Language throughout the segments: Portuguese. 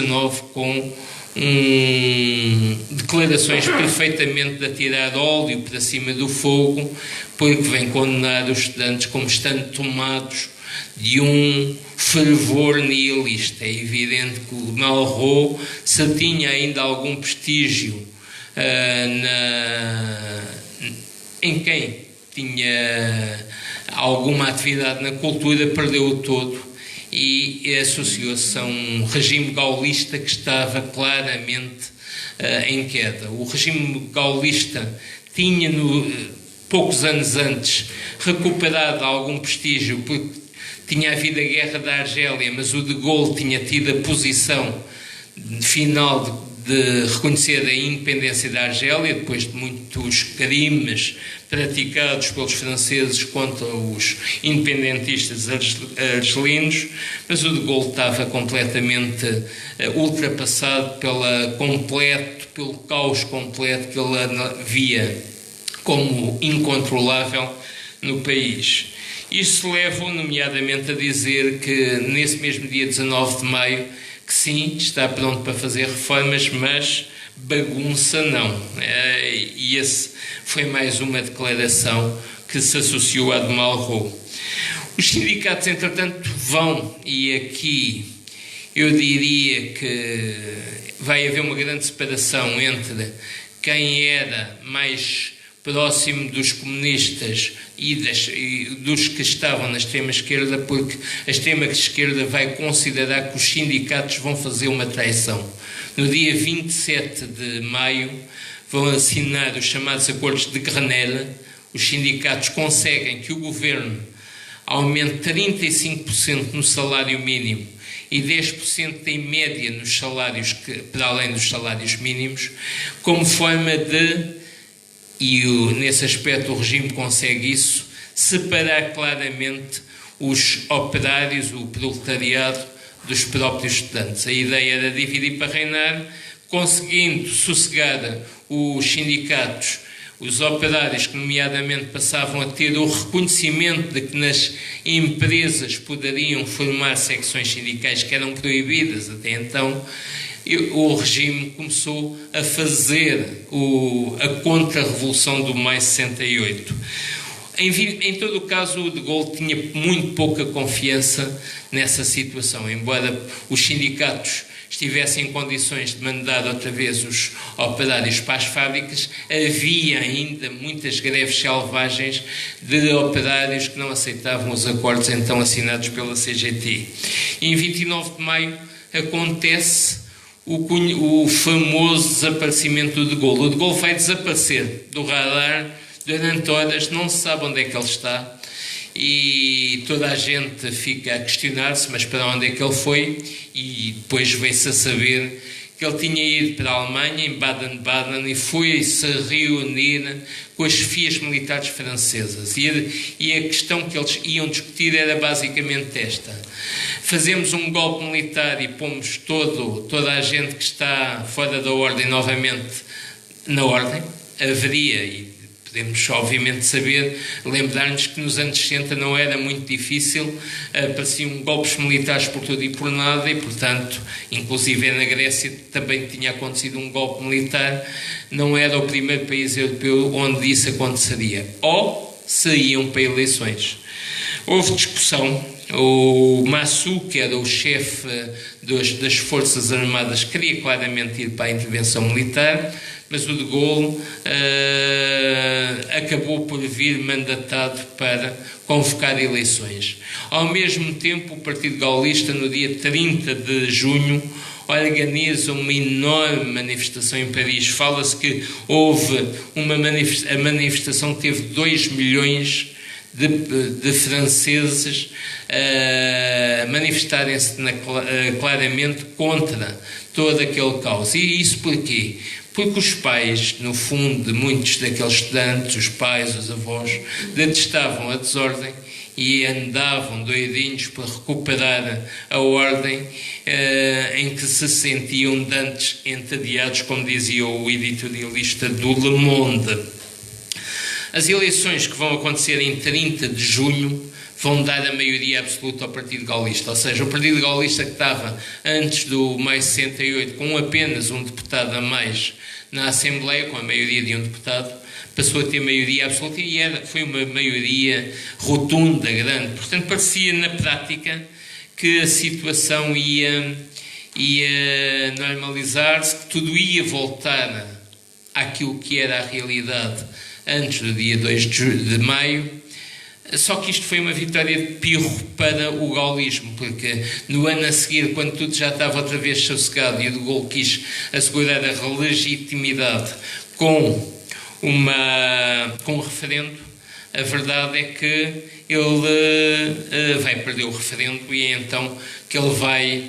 XIX com declarações perfeitamente de atirar óleo para cima do fogo, porque vem condenar os estudantes como estando tomados de um fervor nihilista. É evidente que o Malraux, se tinha ainda algum prestígio em quem tinha alguma atividade na cultura, perdeu-o todo e associou-se a um regime gaulista que estava claramente em queda. O regime gaulista tinha, poucos anos antes, recuperado algum prestígio, porque tinha havido a Guerra da Argélia, mas o de Gaulle tinha tido a posição final de reconhecer a independência da Argélia, depois de muitos crimes praticados pelos franceses contra os independentistas argelinos, mas o de Gaulle estava completamente ultrapassado pelo caos completo que ele via como incontrolável no país. Isso leva-o, nomeadamente, a dizer que nesse mesmo dia 19 de maio, que sim, está pronto para fazer reformas, mas bagunça não. E esse foi mais uma declaração que se associou à de Malraux. Os sindicatos, entretanto, vão, e aqui eu diria que vai haver uma grande separação entre quem era mais próximo dos comunistas e dos que estavam na extrema-esquerda, porque a extrema-esquerda vai considerar que os sindicatos vão fazer uma traição. No dia 27 de maio vão assinar os chamados acordos de Grenelle. Os sindicatos conseguem que o governo aumente 35% no salário mínimo e 10% em média nos salários, para além dos salários mínimos, como forma de, nesse aspecto o regime consegue isso, separar claramente os operários, o proletariado, dos próprios estudantes. A ideia era dividir para reinar, conseguindo sossegar os sindicatos, os operários, que nomeadamente passavam a ter o reconhecimento de que nas empresas poderiam formar secções sindicais que eram proibidas até então. O regime começou a fazer a contra-revolução do maio de 68. Em todo o caso, o de Gaulle tinha muito pouca confiança nessa situação, embora os sindicatos estivessem em condições de mandar outra vez os operários para as fábricas, havia ainda muitas greves selvagens de operários que não aceitavam os acordos então assinados pela CGT. E em 29 de maio acontece o famoso desaparecimento do de Gaulle. O de Gaulle vai desaparecer do radar durante horas, não se sabe onde é que ele está, e toda a gente fica a questionar-se, mas para onde é que ele foi? E depois veio-se a saber que ele tinha ido para a Alemanha, em Baden-Baden, e foi-se reunir com as chefias militares francesas. E a questão que eles iam discutir era basicamente esta: fazemos um golpe militar e pomos toda a gente que está fora da ordem novamente na ordem? Haveria, e podemos obviamente lembrar-nos que nos anos 60 não era muito difícil, apareciam golpes militares por tudo e por nada, e portanto, inclusive na Grécia também tinha acontecido um golpe militar, não era o primeiro país europeu onde isso aconteceria. Ou saíam para eleições. Houve discussão. O Massu, que era o chefe das Forças Armadas, queria claramente ir para a intervenção militar, mas o de Gaulle acabou por vir mandatado para convocar eleições. Ao mesmo tempo, o Partido Gaulista, no dia 30 de junho, organiza uma enorme manifestação em Paris. Fala-se que houve a manifestação teve 2 milhões de franceses manifestarem-se claramente contra todo aquele caos. E isso porquê? Porque os pais, no fundo, de muitos daqueles estudantes, os pais, os avós, detestavam a desordem e andavam doidinhos para recuperar a ordem em que se sentiam dantes entediados, como dizia o editorialista do Le Monde. As eleições que vão acontecer em 30 de junho vão dar a maioria absoluta ao Partido Gaulista. Ou seja, o Partido Gaulista, que estava antes do maio de 68 com apenas um deputado a mais na Assembleia, com a maioria de um deputado, passou a ter maioria absoluta e foi uma maioria rotunda, grande. Portanto, parecia na prática que a situação ia normalizar-se, que tudo ia voltar àquilo que era a realidade antes do dia 2 de maio, só que isto foi uma vitória de pirro para o gaulismo, porque no ano a seguir, quando tudo já estava outra vez sossegado e o De Gaulle quis assegurar a legitimidade com um referendo, a verdade é que ele vai perder o referendo e é então que ele vai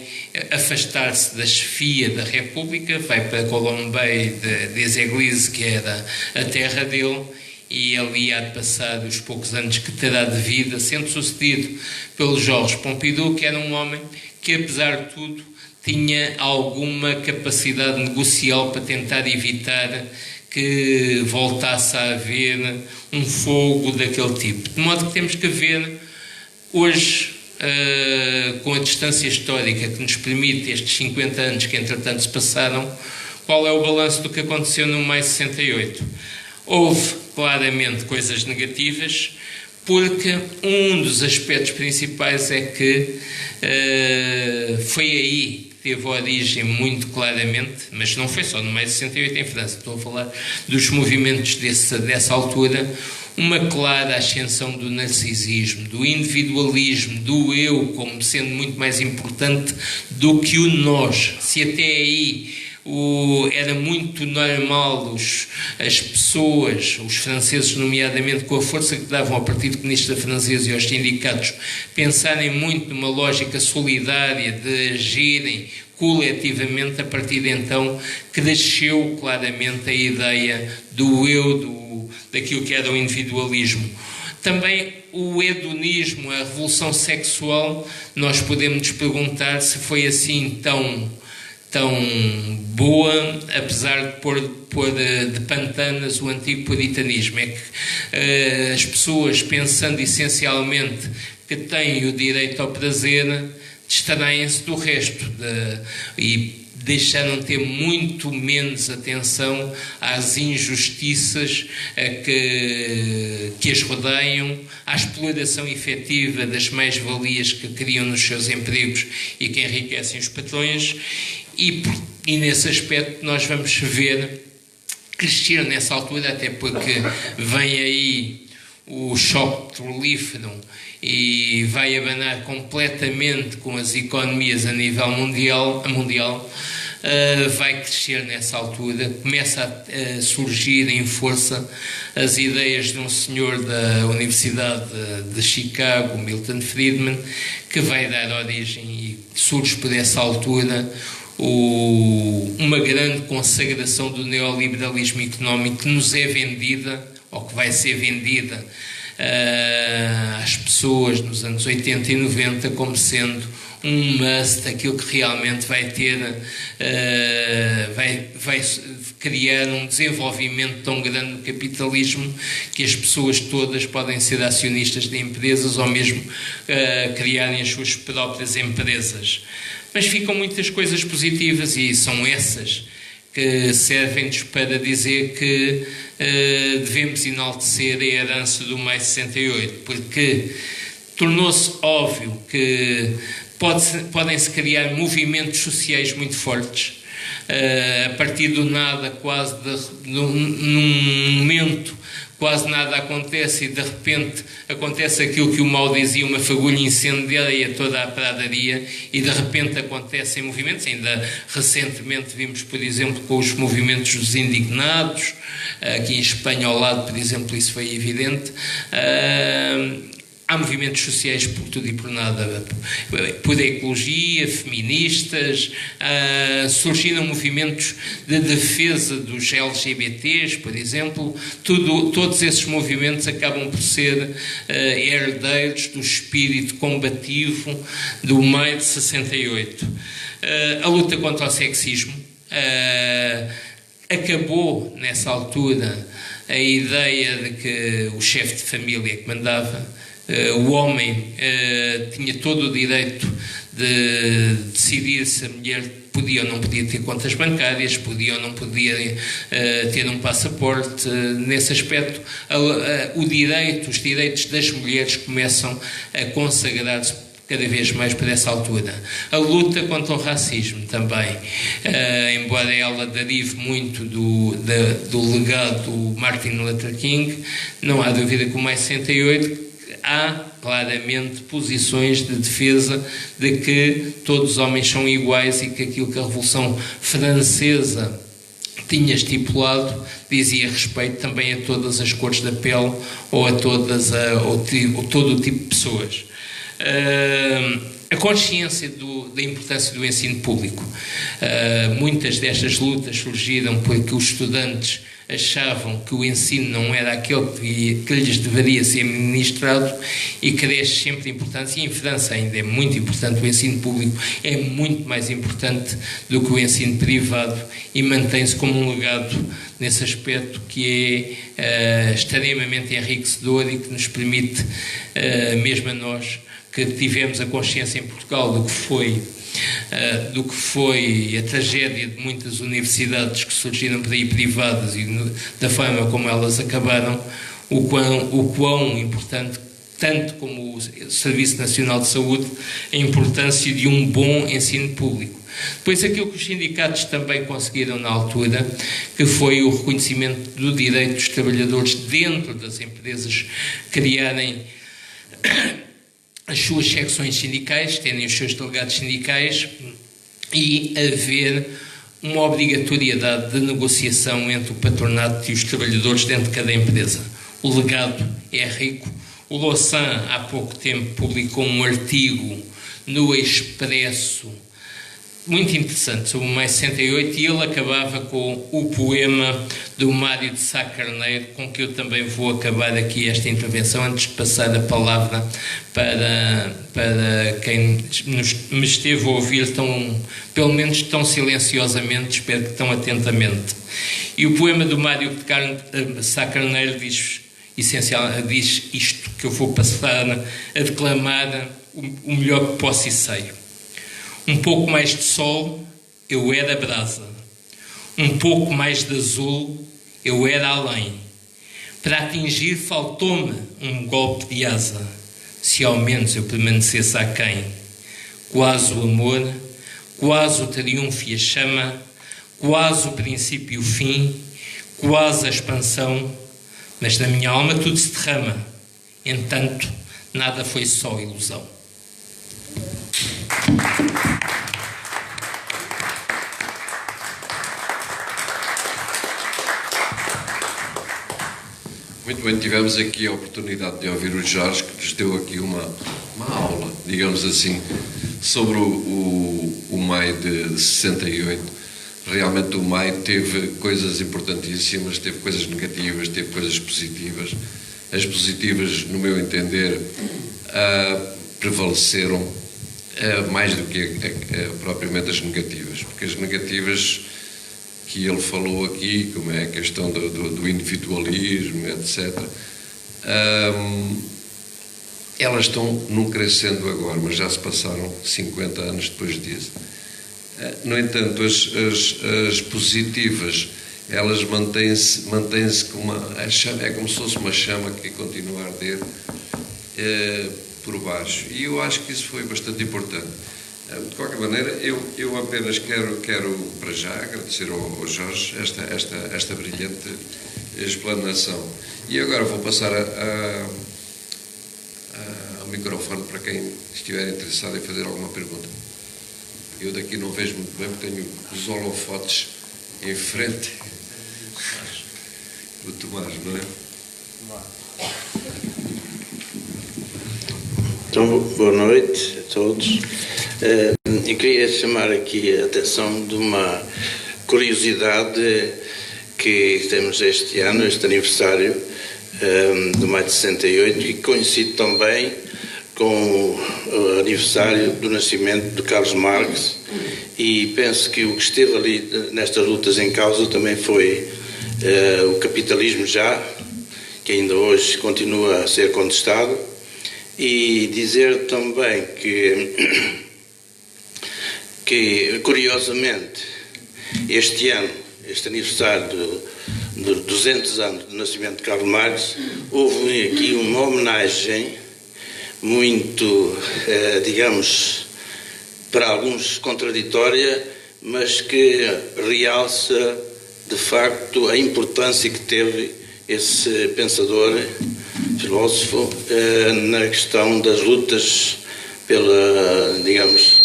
afastar-se da chefia da República, vai para Colombey des Églises, que era a terra dele, e ali há de passar os poucos anos que terá de vida, sendo sucedido pelo Georges Pompidou, que era um homem que, apesar de tudo, tinha alguma capacidade negocial para tentar evitar que voltasse a haver um fogo daquele tipo. De modo que temos que ver hoje, com a distância histórica que nos permite estes 50 anos que entretanto se passaram, qual é o balanço do que aconteceu no maio de 68. Houve claramente coisas negativas, porque um dos aspectos principais é que foi aí que teve origem muito claramente, mas não foi só no maio de 68 em França, estou a falar dos movimentos dessa altura, uma clara ascensão do narcisismo, do individualismo, do eu como sendo muito mais importante do que o nós. Se até aí era muito normal as pessoas, os franceses nomeadamente, com a força que davam ao Partido Comunista Francês e aos sindicatos, pensarem muito numa lógica solidária de agirem coletivamente, a partir de então cresceu claramente a ideia do eu, daquilo que era o individualismo. Também o hedonismo, a revolução sexual, nós podemos nos perguntar se foi assim tão boa, apesar de pôr de pantanas o antigo puritanismo. É que as pessoas, pensando essencialmente que têm o direito ao prazer, distraem-se do resto e deixaram de ter muito menos atenção às injustiças que as rodeiam, à exploração efetiva das mais-valias que criam nos seus empregos e que enriquecem os patrões, e nesse aspecto nós vamos ver crescer nessa altura, até porque vem aí o choque petrolífero e vai abanar completamente com as economias a nível mundial, vai crescer nessa altura, começa a surgir em força as ideias de um senhor da Universidade de Chicago, Milton Friedman, que vai dar origem e surge por essa altura uma grande consagração do neoliberalismo económico que nos é vendida, ou que vai ser vendida às pessoas nos anos 80 e 90 como sendo um must, aquilo que realmente vai ter, vai criar um desenvolvimento tão grande no capitalismo que as pessoas todas podem ser acionistas de empresas ou mesmo criarem as suas próprias empresas. Mas ficam muitas coisas positivas e são essas que servem-nos para dizer que devemos enaltecer a herança do maio de 68, porque tornou-se óbvio que podem-se criar movimentos sociais muito fortes, a partir do nada, quase num momento quase nada acontece e de repente acontece aquilo que o Mao dizia, uma fagulha incendiaria toda a pradaria, e de repente acontecem movimentos. Ainda recentemente vimos, por exemplo, com os movimentos dos indignados, aqui em Espanha ao lado, por exemplo, isso foi evidente. Há movimentos sociais por tudo e por nada, por ecologia, feministas, surgiram movimentos de defesa dos LGBTs, por exemplo. Todos esses movimentos acabam por ser herdeiros do espírito combativo do maio de 68. A luta contra o sexismo acabou, nessa altura, a ideia de que o chefe de família que mandava, o homem tinha todo o direito de decidir se a mulher podia ou não podia ter contas bancárias, podia ou não podia ter um passaporte. Nesse aspecto, os direitos das mulheres começam a consagrar-se cada vez mais para essa altura. A luta contra o racismo também, embora ela derive muito do legado do Martin Luther King, não há dúvida que o Maio 68 há claramente posições de defesa de que todos os homens são iguais e que aquilo que a Revolução Francesa tinha estipulado dizia respeito também a todas as cores da pele ou a todo o tipo de pessoas. A consciência da importância do ensino público. Muitas destas lutas surgiram porque os estudantes achavam que o ensino não era aquele que lhes deveria ser ministrado e cresce sempre a importância, e em França ainda é muito importante, o ensino público é muito mais importante do que o ensino privado e mantém-se como um legado nesse aspecto que é extremamente enriquecedor e que nos permite, mesmo a nós, que tivemos a consciência em Portugal do que foi a tragédia de muitas universidades que surgiram por aí privadas e da forma como elas acabaram, o quão importante, tanto como o Serviço Nacional de Saúde, a importância de um bom ensino público. Depois aquilo que os sindicatos também conseguiram na altura, que foi o reconhecimento do direito dos trabalhadores dentro das empresas criarem as suas secções sindicais, terem os seus delegados sindicais e haver uma obrigatoriedade de negociação entre o patronato e os trabalhadores dentro de cada empresa. O legado é rico. O Louçã, há pouco tempo, publicou um artigo no Expresso muito interessante sobre o Maio 68 e ele acabava com o poema do Mário de Sá Carneiro, com que eu também vou acabar aqui esta intervenção antes de passar a palavra para quem me esteve a ouvir pelo menos tão silenciosamente, espero que tão atentamente. E o poema do Mário de Sá Carneiro diz isto que eu vou passar a declamar o melhor que posso e sei. Um pouco mais de sol, eu era brasa. Um pouco mais de azul, eu era além. Para atingir faltou-me um golpe de asa, se ao menos eu permanecesse aquém. Quase o amor, quase o triunfo e a chama, quase o princípio e o fim, quase a expansão, mas na minha alma tudo se derrama. Entanto, nada foi só ilusão. Muito bem, tivemos aqui a oportunidade de ouvir o Jorge, que nos deu aqui uma aula, digamos assim, sobre o Maio de 68. Realmente o Maio teve coisas importantíssimas, teve coisas negativas, teve coisas positivas. As positivas, no meu entender, prevaleceram mais do que propriamente as negativas, porque as negativas que ele falou aqui, como é a questão do individualismo, etc., elas estão num crescendo agora, mas já se passaram 50 anos depois disso. No entanto, as positivas, elas mantêm-se como a chama, é como se fosse uma chama que continua a arder por baixo. E eu acho que isso foi bastante importante. De qualquer maneira, eu apenas quero para já agradecer ao Jorge esta brilhante explanação. E agora vou passar ao microfone para quem estiver interessado em fazer alguma pergunta. Eu daqui não vejo muito bem, porque tenho os holofotes em frente. O Tomás, não é? Então, boa noite a todos. Eu queria chamar aqui a atenção de uma curiosidade que temos este ano, este aniversário do Maio de 68, e que coincide também com o aniversário do nascimento de Carlos Marx, e penso que o que esteve ali nestas lutas em causa também foi o capitalismo já, que ainda hoje continua a ser contestado, E dizer também que curiosamente, este ano, este aniversário dos 200 anos do nascimento de Karl Marx, houve aqui uma homenagem muito, digamos, para alguns contraditória, mas que realça de facto a importância que teve esse pensador, filósofo, na questão das lutas pela, digamos,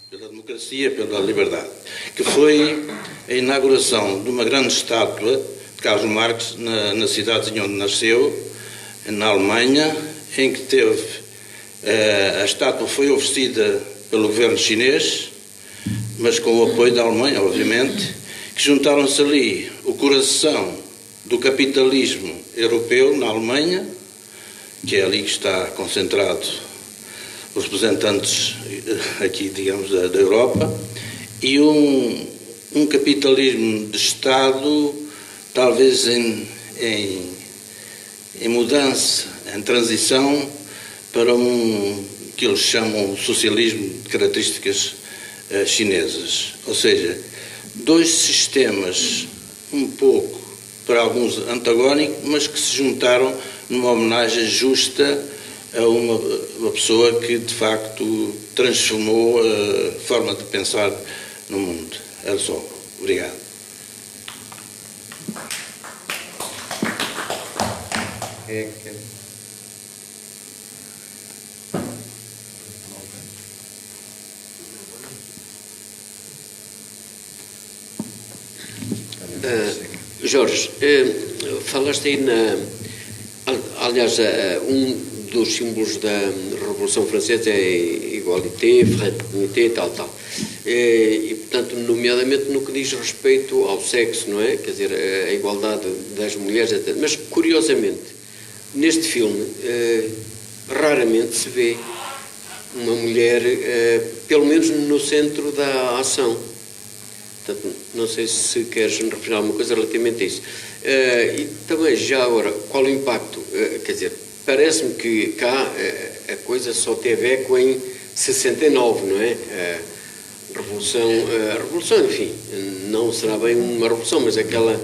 pela democracia, pela liberdade, que foi a inauguração de uma grande estátua de Karl Marx na cidadezinha onde nasceu, na Alemanha, em que teve, a estátua foi oferecida pelo governo chinês, mas com o apoio da Alemanha, obviamente, que juntaram-se ali o coração do capitalismo europeu na Alemanha, que é ali que está concentrado os representantes aqui, digamos, da Europa, e um capitalismo de Estado, talvez em mudança, em transição para que eles chamam socialismo de características chinesas. Ou seja, dois sistemas um pouco, para alguns, antagónicos, mas que se juntaram numa homenagem justa a uma pessoa que, de facto, transformou a forma de pensar no mundo. Era só. Obrigado. Jorge, falaste aí aliás, um dos símbolos da Revolução Francesa é igualité, fraternité, tal. E, portanto, nomeadamente no que diz respeito ao sexo, não é? Quer dizer, a igualdade das mulheres, etc. Mas, curiosamente, neste filme, raramente se vê uma mulher, pelo menos no centro da ação. Portanto, não sei se queres referir alguma coisa relativamente a isso. E também, já agora, qual o impacto? Quer dizer, parece-me que cá a coisa só teve eco em 69, não é? A revolução, enfim, não será bem uma revolução, mas aquela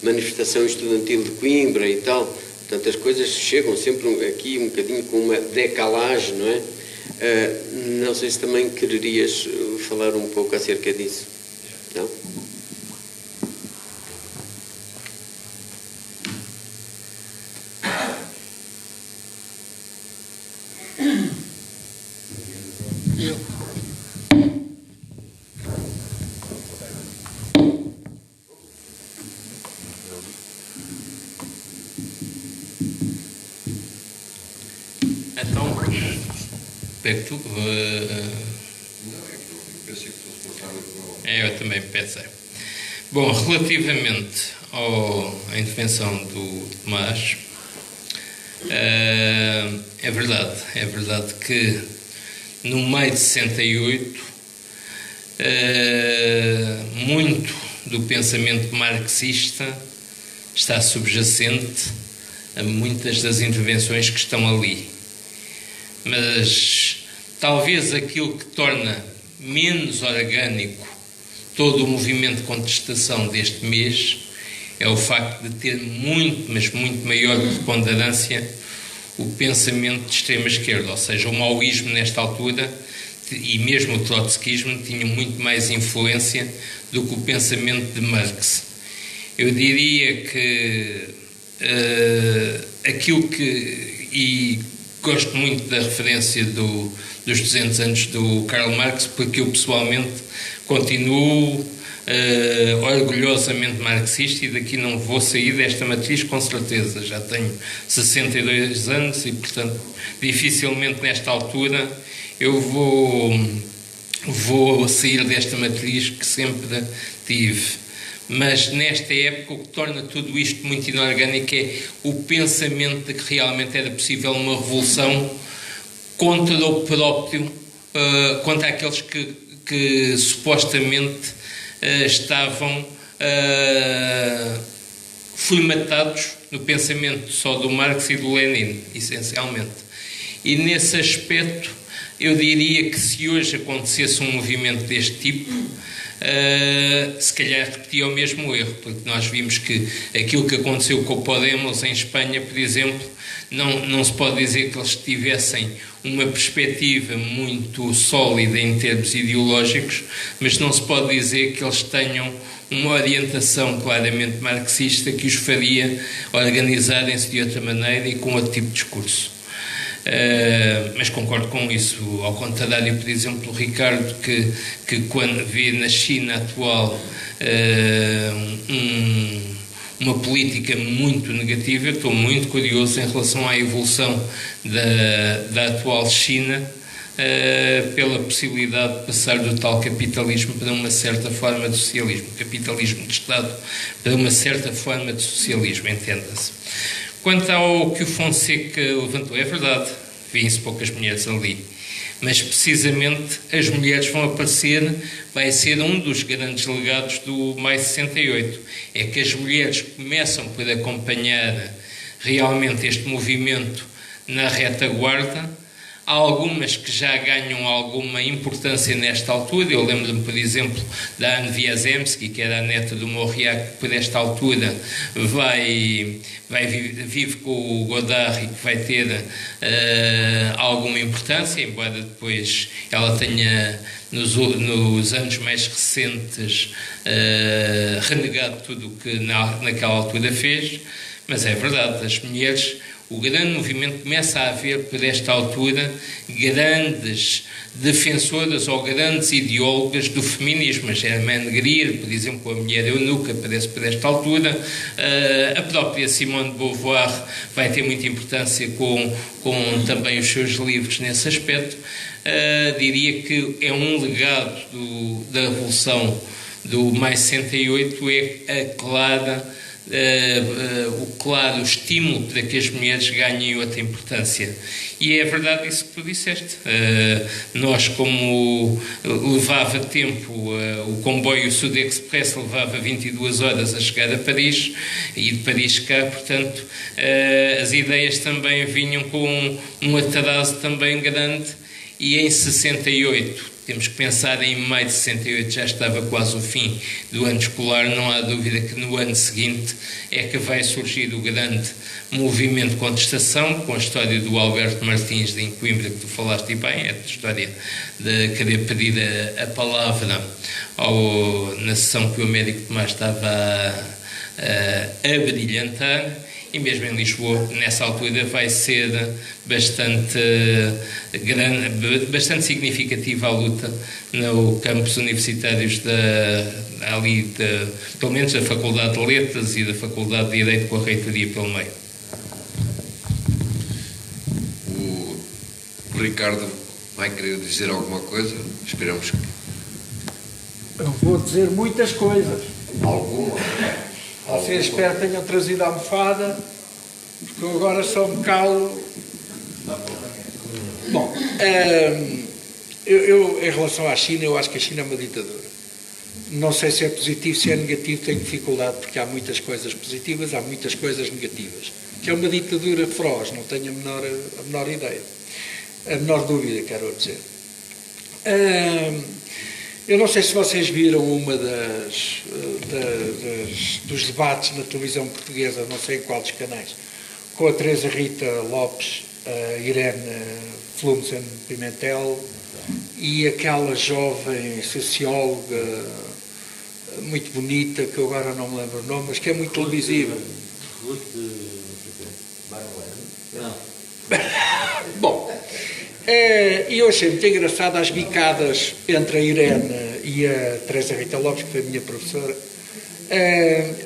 manifestação estudantil de Coimbra e tal, portanto, as coisas chegam sempre aqui um bocadinho com uma decalagem, não é? Não sei se também quererias falar um pouco acerca disso. Não? Então, pego tu. Eu também pensei. Bom, relativamente à intervenção do Tomás, é verdade que no maio de 68 muito do pensamento marxista está subjacente a muitas das intervenções que estão ali. Mas talvez aquilo que torna menos orgânico todo o movimento de contestação deste mês é o facto de ter muito, mas muito maior preponderância o pensamento de extrema-esquerda, ou seja, o maoísmo nesta altura e mesmo o trotskismo tinham muito mais influência do que o pensamento de Marx. Eu diria que aquilo que... E gosto muito da referência dos 200 anos do Karl Marx, porque eu pessoalmente continuo orgulhosamente marxista e daqui não vou sair desta matriz com certeza. Já tenho 62 anos e, portanto, dificilmente nesta altura eu vou sair desta matriz que sempre tive. Mas nesta época o que torna tudo isto muito inorgânico é o pensamento de que realmente era possível uma revolução contra o próprio, contra aqueles que supostamente estavam formatados no pensamento só do Marx e do Lenin, essencialmente. E nesse aspecto, eu diria que se hoje acontecesse um movimento deste tipo, se calhar repetia o mesmo erro, porque nós vimos que aquilo que aconteceu com o Podemos em Espanha, por exemplo, não se pode dizer que eles tivessem uma perspectiva muito sólida em termos ideológicos, mas não se pode dizer que eles tenham uma orientação claramente marxista que os faria organizarem-se de outra maneira e com outro tipo de discurso. Mas concordo com isso, ao contrário, por exemplo, o Ricardo, que quando vê na China atual uma política muito negativa, eu estou muito curioso em relação à evolução da atual China, pela possibilidade de passar do tal capitalismo para uma certa forma de socialismo, capitalismo de Estado para uma certa forma de socialismo, entenda-se. Quanto ao que o Fonseca levantou, é verdade, vêm-se poucas mulheres ali, mas precisamente as mulheres vão aparecer, vai ser um dos grandes legados do Mais 68, é que as mulheres começam por acompanhar realmente este movimento na retaguarda. Há algumas que já ganham alguma importância nesta altura. Eu lembro-me, por exemplo, da Anne Wiazemski, que era a neta do Mauriac, que por esta altura vive com o Godard e que vai ter alguma importância, embora depois ela tenha, nos anos mais recentes, renegado tudo o que naquela altura fez. Mas é verdade, as mulheres... O grande movimento começa a haver, por esta altura, grandes defensoras ou grandes ideólogas do feminismo. A Germaine Greer, por exemplo, a mulher eunuca, aparece por esta altura. A própria Simone de Beauvoir vai ter muita importância com também os seus livros nesse aspecto. Diria que é um legado da Revolução do Mais 68, é a clara... o claro estímulo para que as mulheres ganhem outra importância. E é verdade isso que tu disseste. Nós, como levava tempo, o comboio Sud Express levava 22 horas a chegar a Paris, e de Paris cá, portanto, as ideias também vinham com um atraso também grande, e em 68... Temos que pensar em maio de 68, já estava quase o fim do ano escolar, não há dúvida que no ano seguinte é que vai surgir o grande movimento de contestação, com a história do Alberto Martins de Coimbra, que tu falaste bem, é a história de querer pedir a palavra na sessão que o médico Tomás estava a brilhantar. E mesmo em Lisboa, nessa altura, vai ser bastante significativa a luta no campus universitários pelo menos da Faculdade de Letras e da Faculdade de Direito, com a reitoria pelo meio. O Ricardo vai querer dizer alguma coisa? Esperamos que... Eu vou dizer muitas coisas. Alguma? Vocês espero que tenham trazido a almofada, porque eu agora só me calo. Bom, eu em relação à China, eu acho que a China é uma ditadura. Não sei se é positivo, se é negativo, tenho dificuldade, porque há muitas coisas positivas, há muitas coisas negativas. Que é uma ditadura feroz, não tenho a menor ideia. A menor dúvida, quero dizer. Eu não sei se vocês viram uma dos debates na televisão portuguesa, não sei em qual dos canais, com a Teresa Rita Lopes, a Irene Flumsen Pimentel e aquela jovem socióloga muito bonita, que eu agora não me lembro o nome, mas que é muito televisiva. Bom, eu achei muito engraçado as bicadas entre a Irene e a Teresa Rita Lopes, que foi a minha professora,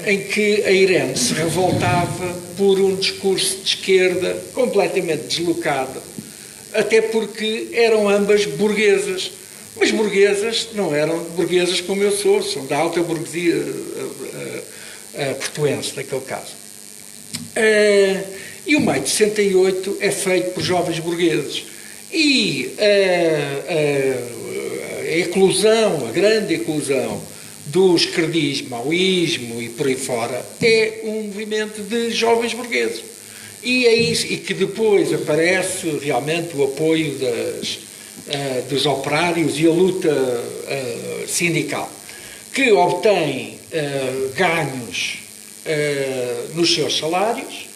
em que a Irene se revoltava por um discurso de esquerda completamente deslocado, até porque eram ambas burguesas, mas burguesas não eram burguesas como eu sou, são da alta burguesia portuense, naquele caso. E o Maio de 68 é feito por jovens burgueses. E a eclosão, a grande eclosão do esquerdismo, maoísmo e por aí fora, é um movimento de jovens burgueses. E é isso, e que depois aparece realmente o apoio dos operários e a luta sindical, que obtém ganhos nos seus salários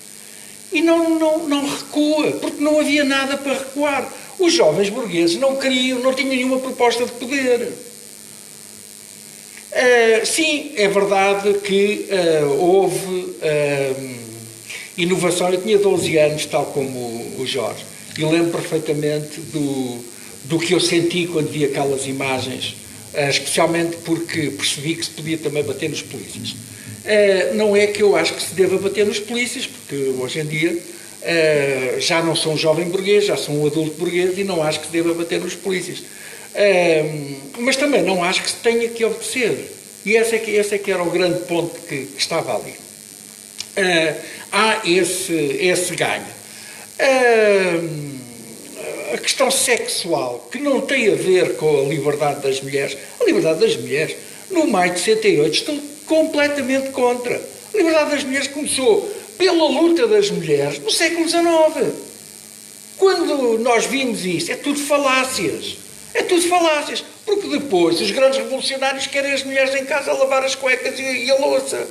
e não recua, porque não havia nada para recuar. Os jovens burgueses não tinham nenhuma proposta de poder. Sim, é verdade que houve inovação. Eu tinha 12 anos, tal como o Jorge, e lembro perfeitamente do que eu senti quando vi aquelas imagens, especialmente porque percebi que se podia também bater nos polícias. Não é que eu acho que se deva bater nos polícias, porque hoje em dia já não sou um jovem burguês, já sou um adulto burguês e não acho que se deva bater nos polícias. Mas também não acho que se tenha que obedecer. E esse é que era o grande ponto que estava ali. Há esse ganho. A questão sexual, que não tem a ver com a liberdade das mulheres. A liberdade das mulheres, no maio de 68, estou completamente contra. A liberdade das mulheres começou pela luta das mulheres no século XIX. Quando nós vimos isso, é tudo falácias. É tudo falácias. Porque depois os grandes revolucionários querem as mulheres em casa a lavar as cuecas e a louça.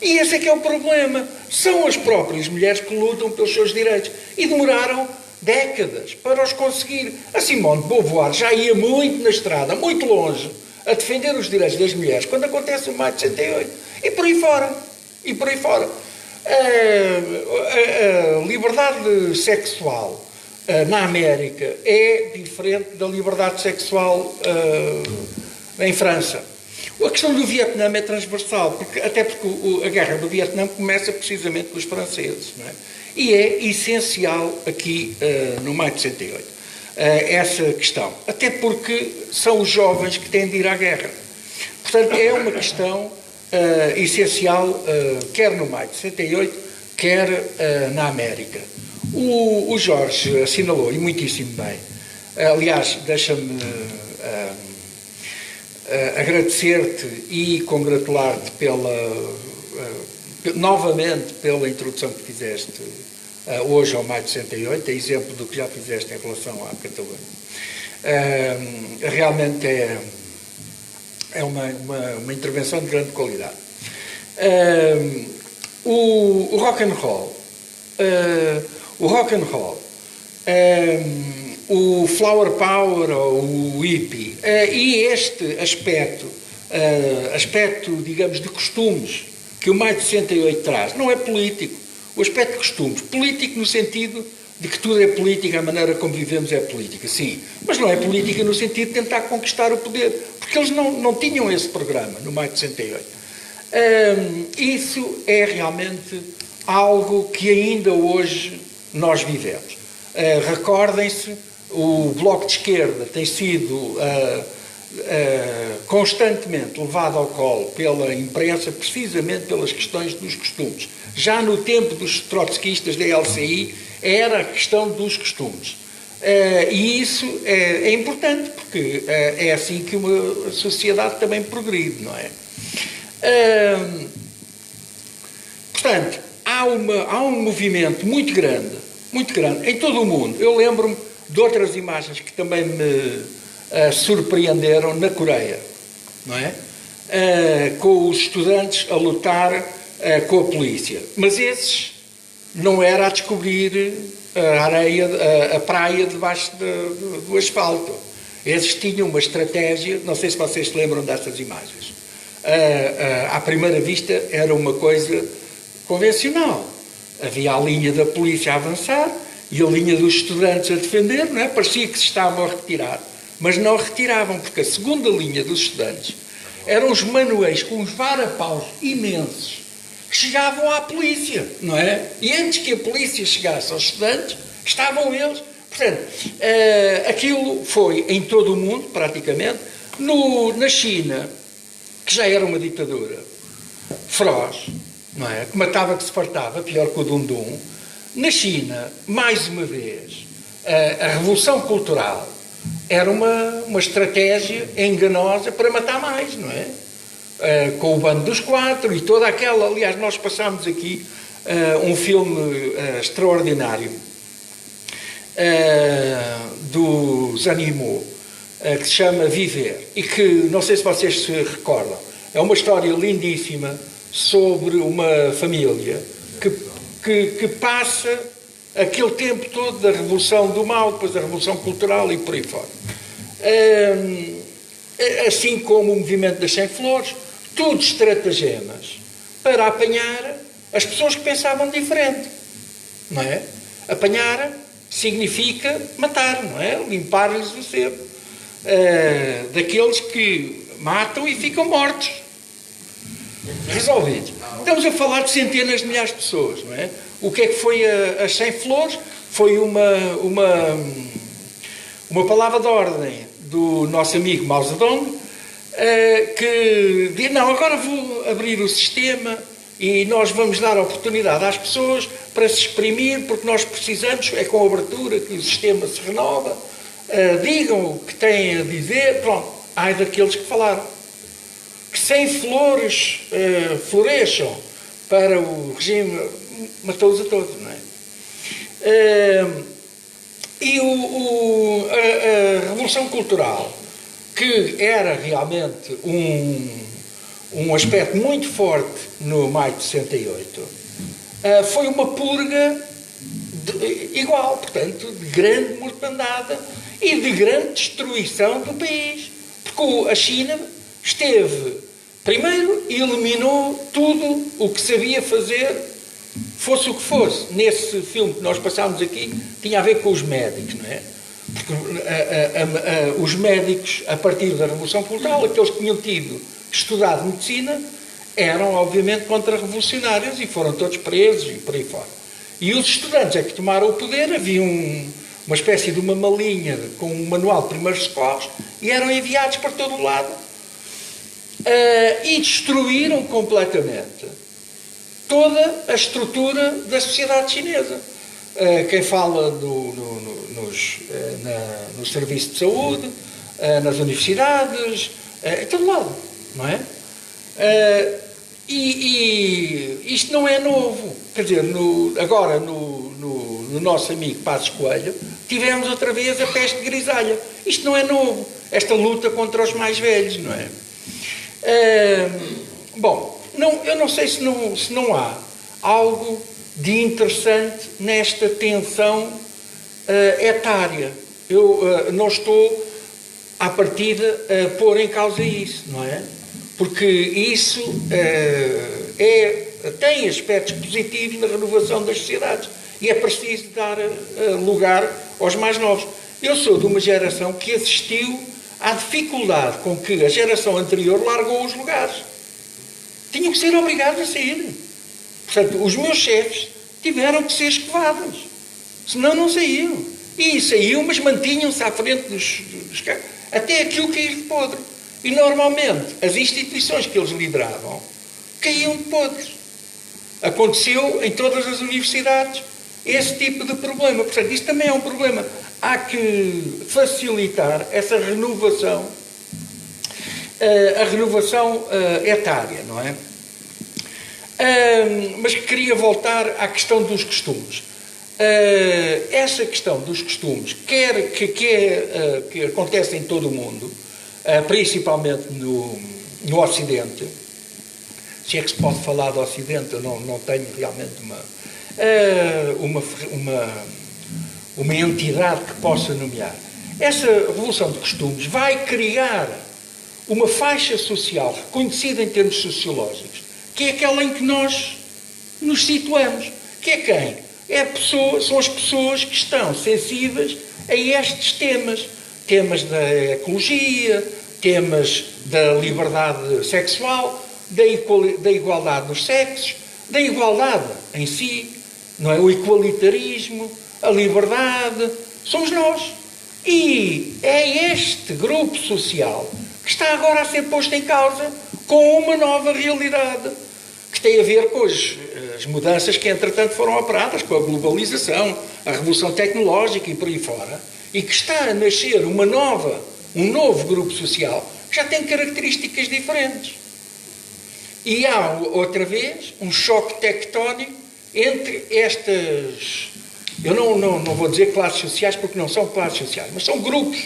E esse é que é o problema. São as próprias mulheres que lutam pelos seus direitos. E demoraram décadas para os conseguir. A Simone de Beauvoir já ia muito na estrada, muito longe, a defender os direitos das mulheres, quando acontece o maio de 68. E por aí fora. E por aí fora. A liberdade sexual na América é diferente da liberdade sexual em França. A questão do Vietnã é transversal, até porque a guerra do Vietnã começa precisamente com os franceses, não é? E é essencial aqui no maio de 68 essa questão, até porque são os jovens que têm de ir à guerra. Portanto, é uma questão essencial, quer no maio de 68, quer na América. O Jorge assinalou, e muitíssimo bem, aliás, deixa-me agradecer-te e congratular-te novamente pela introdução que fizeste hoje ao maio de 68, é exemplo do que já fizeste em relação à Catalunha. Realmente é uma intervenção de grande qualidade. O rock and roll, o flower power ou o hippie, e este aspecto, digamos, de costumes que o maio de 68 traz, não é político. O aspecto de costumes, político no sentido de que tudo é política, a maneira como vivemos é política, sim, mas não é política no sentido de tentar conquistar o poder, porque eles não tinham esse programa no maio de 68. Isso é realmente algo que ainda hoje nós vivemos. Recordem-se, o Bloco de Esquerda tem sido constantemente levado ao colo pela imprensa, precisamente pelas questões dos costumes. Já no tempo dos trotskistas da LCI, era a questão dos costumes. E isso é importante, porque é assim que uma sociedade também progride, não é? Portanto, há um movimento muito grande em todo o mundo. Eu lembro-me de outras imagens que também me surpreenderam na Coreia, não é? Com os estudantes a lutar com a polícia. Mas esses não era a descobrir a areia, a praia debaixo do asfalto. Esses tinham uma estratégia, não sei se vocês se lembram dessas imagens. À primeira vista era uma coisa convencional. Havia a linha da polícia a avançar e a linha dos estudantes a defender, não é? Parecia que se estavam a retirar, mas não retiravam, porque a segunda linha dos estudantes eram os manuéis com uns varapaus imensos que chegavam à polícia, não é? E antes que a polícia chegasse aos estudantes, estavam eles. Portanto, aquilo foi em todo o mundo, praticamente. Na China, que já era uma ditadura feroz, não é? Que matava, que se fartava, pior que o Dundum. Na China, mais uma vez, a revolução cultural era uma estratégia enganosa para matar mais, não é? Com o bando dos quatro e toda aquela... Aliás, nós passámos aqui um filme extraordinário dos Animaux, que se chama Viver, e que, não sei se vocês se recordam, é uma história lindíssima sobre uma família que passa aquele tempo todo da Revolução do Mal, depois da Revolução Cultural e por aí fora. Assim como o movimento das 100 Flores, tudo estratagemas para apanhar as pessoas que pensavam diferente, não é? Apanhar significa matar, não é? Limpar-lhes o sebo. Daqueles que matam e ficam mortos. Resolvidos. Estamos a falar de centenas de milhares de pessoas, não é? O que é que foi as 100 Flores? Foi uma palavra de ordem do nosso amigo Mao Zedong, que diz, não, agora vou abrir o sistema e nós vamos dar a oportunidade às pessoas para se exprimir, porque nós precisamos, é com a abertura que o sistema se renova, digam o que têm a dizer, pronto, ai daqueles que falaram. Que 100 flores floresçam para o regime, matou-os a todos, não é? E a Revolução Cultural, que era realmente um aspecto muito forte no maio de 68, foi uma purga igual, portanto, de grande mortandade e de grande destruição do país. Porque a China esteve, primeiro, eliminou tudo o que sabia fazer, fosse o que fosse. Nesse filme que nós passámos aqui, tinha a ver com os médicos, não é? Porque os médicos, a partir da Revolução Cultural, aqueles que tinham estudado medicina, eram, obviamente, contra-revolucionários e foram todos presos e por aí fora. E os estudantes é que tomaram o poder, havia uma espécie de uma malinha com um manual de primeiros socorros e eram enviados para todo o lado. E destruíram completamente toda a estrutura da sociedade chinesa. Quem fala no serviço de saúde, nas universidades, em todo lado, não é? E isto não é novo. Quer dizer, agora no nosso amigo Passos Coelho, tivemos outra vez a peste grisalha. Isto não é novo. Esta luta contra os mais velhos, não é? Bom, eu não sei se não há algo de interessante nesta tensão etária. Eu não estou, à partida, a pôr em causa isso, não é? Porque isso tem aspectos positivos na renovação das sociedades e é preciso dar lugar aos mais novos. Eu sou de uma geração que assistiu à dificuldade com que a geração anterior largou os lugares. Tinham que ser obrigados a sair. Portanto, os meus chefes tiveram que ser escovados. Senão não saíam. E saíam, mas mantinham-se à frente dos carros. Até aquilo cair de podre. E, normalmente, as instituições que eles lideravam caíam de podres. Aconteceu em todas as universidades esse tipo de problema. Portanto, isto também é um problema. Há que facilitar essa renovação, a renovação etária, não é? Mas queria voltar à questão dos costumes. Essa questão dos costumes, que acontece em todo o mundo, principalmente no Ocidente, se é que se pode falar do Ocidente, eu não tenho realmente uma entidade que possa nomear. Essa revolução de costumes vai criar uma faixa social reconhecida em termos sociológicos, que é aquela em que nós nos situamos. Que é quem? São as pessoas que estão sensíveis a estes temas. Temas da ecologia, temas da liberdade sexual, da igualdade dos sexos, da igualdade em si, não é? O equalitarismo, a liberdade, somos nós. E é este grupo social que está agora a ser posto em causa com uma nova realidade, que tem a ver com as mudanças que, entretanto, foram operadas, com a globalização, a revolução tecnológica e por aí fora, e que está a nascer um novo grupo social que já tem características diferentes. E há, outra vez, um choque tectónico entre estas, eu não vou dizer classes sociais porque não são classes sociais, mas são grupos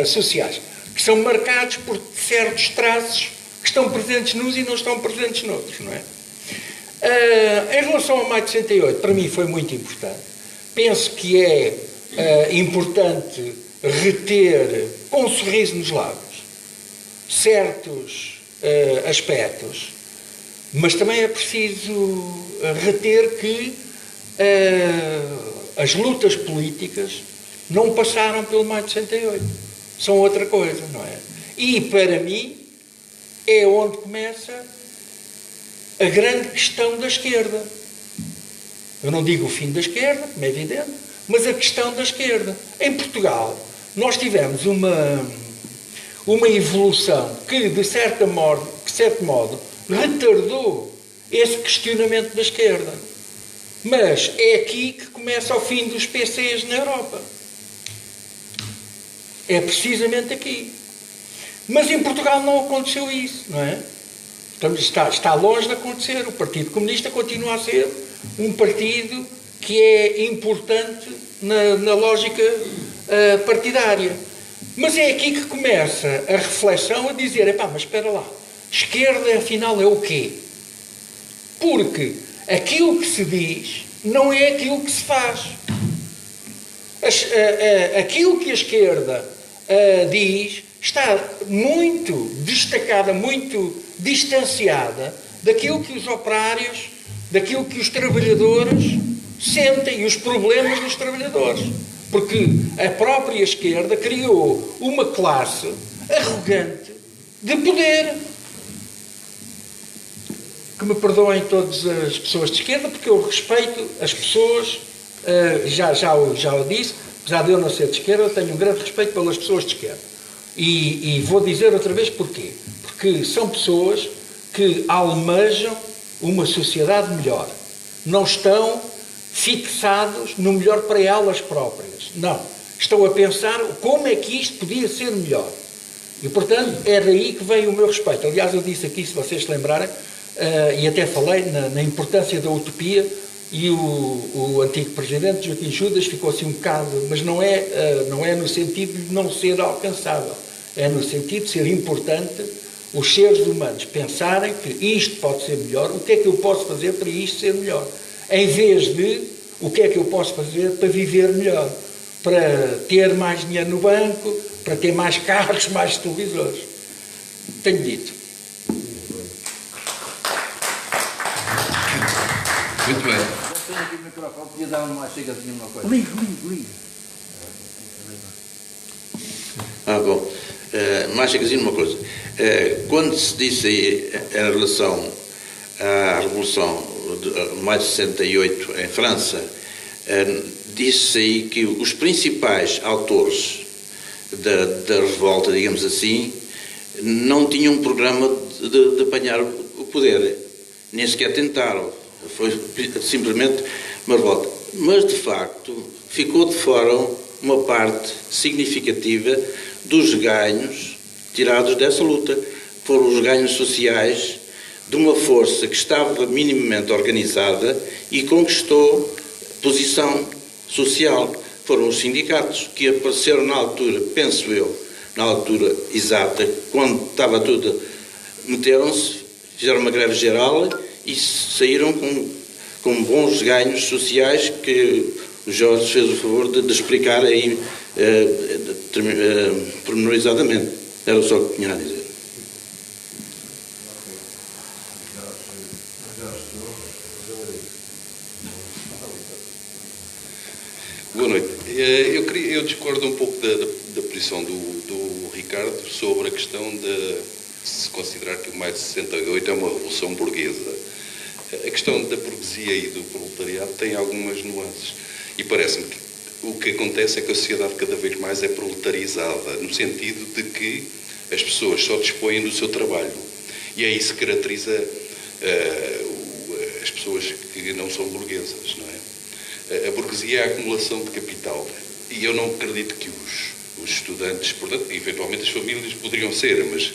sociais, que são marcados por certos traços que estão presentes nos e não estão presentes noutros, não é? Em relação ao maio de 68, para mim foi muito importante. Penso que é importante reter, com um sorriso nos lábios, certos aspectos, mas também é preciso reter que as lutas políticas não passaram pelo maio de 68. São outra coisa, não é? E, para mim, é onde começa a grande questão da esquerda. Eu não digo o fim da esquerda, como é evidente, mas a questão da esquerda. Em Portugal, nós tivemos uma evolução que, de certo modo, retardou esse questionamento da esquerda. Mas é aqui que começa o fim dos PCs na Europa. É precisamente aqui. Mas em Portugal não aconteceu isso, não é? Está longe de acontecer. O Partido Comunista continua a ser um partido que é importante na lógica partidária. Mas é aqui que começa a reflexão a dizer, mas espera lá, esquerda afinal é o quê? Porque aquilo que se diz não é aquilo que se faz. Aquilo que a esquerda diz está muito destacada, muito distanciada daquilo que os operários, daquilo que os trabalhadores sentem, os problemas dos trabalhadores. Porque a própria esquerda criou uma classe arrogante de poder. Que me perdoem todas as pessoas de esquerda, porque eu respeito as pessoas, já o disse, apesar de eu não ser de esquerda, eu tenho um grande respeito pelas pessoas de esquerda. E vou dizer outra vez porquê. Porque são pessoas que almejam uma sociedade melhor. Não estão fixados no melhor para elas próprias. Não. Estão a pensar como é que isto podia ser melhor. E, portanto, é daí que vem o meu respeito. Aliás, eu disse aqui, se vocês se lembrarem, e até falei na importância da utopia, e o antigo presidente, Joaquim Judas, ficou assim um bocado, mas não é no sentido de não ser alcançável, é no sentido de ser importante os seres humanos pensarem que isto pode ser melhor, o que é que eu posso fazer para isto ser melhor, em vez de o que é que eu posso fazer para viver melhor, para ter mais dinheiro no banco, para ter mais carros, mais televisores. Tenho dito. Muito bem. Eu tenho aqui o microfone, podia dar uma chegadinha, uma coisa. Liga. Bom. Mais chegadinho uma coisa. Quando se disse aí em relação à Revolução de maio de 68 em França, disse aí que os principais autores da revolta, digamos assim, não tinham um programa de apanhar o poder. Nem sequer tentaram. Foi simplesmente uma revolta. Mas, de facto, ficou de fora uma parte significativa dos ganhos tirados dessa luta. Foram os ganhos sociais de uma força que estava minimamente organizada e conquistou posição social. Foram os sindicatos que apareceram na altura, penso eu, na altura exata, quando estava tudo, meteram-se, fizeram uma greve geral e saíram com bons ganhos sociais que o Jorge fez o favor de explicar aí pormenorizadamente. Era só o que tinha a dizer. Boa noite. Eu discordo um pouco da posição do Ricardo sobre a questão de se considerar que o maio de 68 é uma revolução burguesa. A questão da burguesia e do proletariado tem algumas nuances. E parece-me que o que acontece é que a sociedade cada vez mais é proletarizada, no sentido de que as pessoas só dispõem do seu trabalho. E é isso que caracteriza as pessoas que não são burguesas, não é? A burguesia é a acumulação de capital. E eu não acredito que os estudantes, portanto, eventualmente as famílias poderiam ser, mas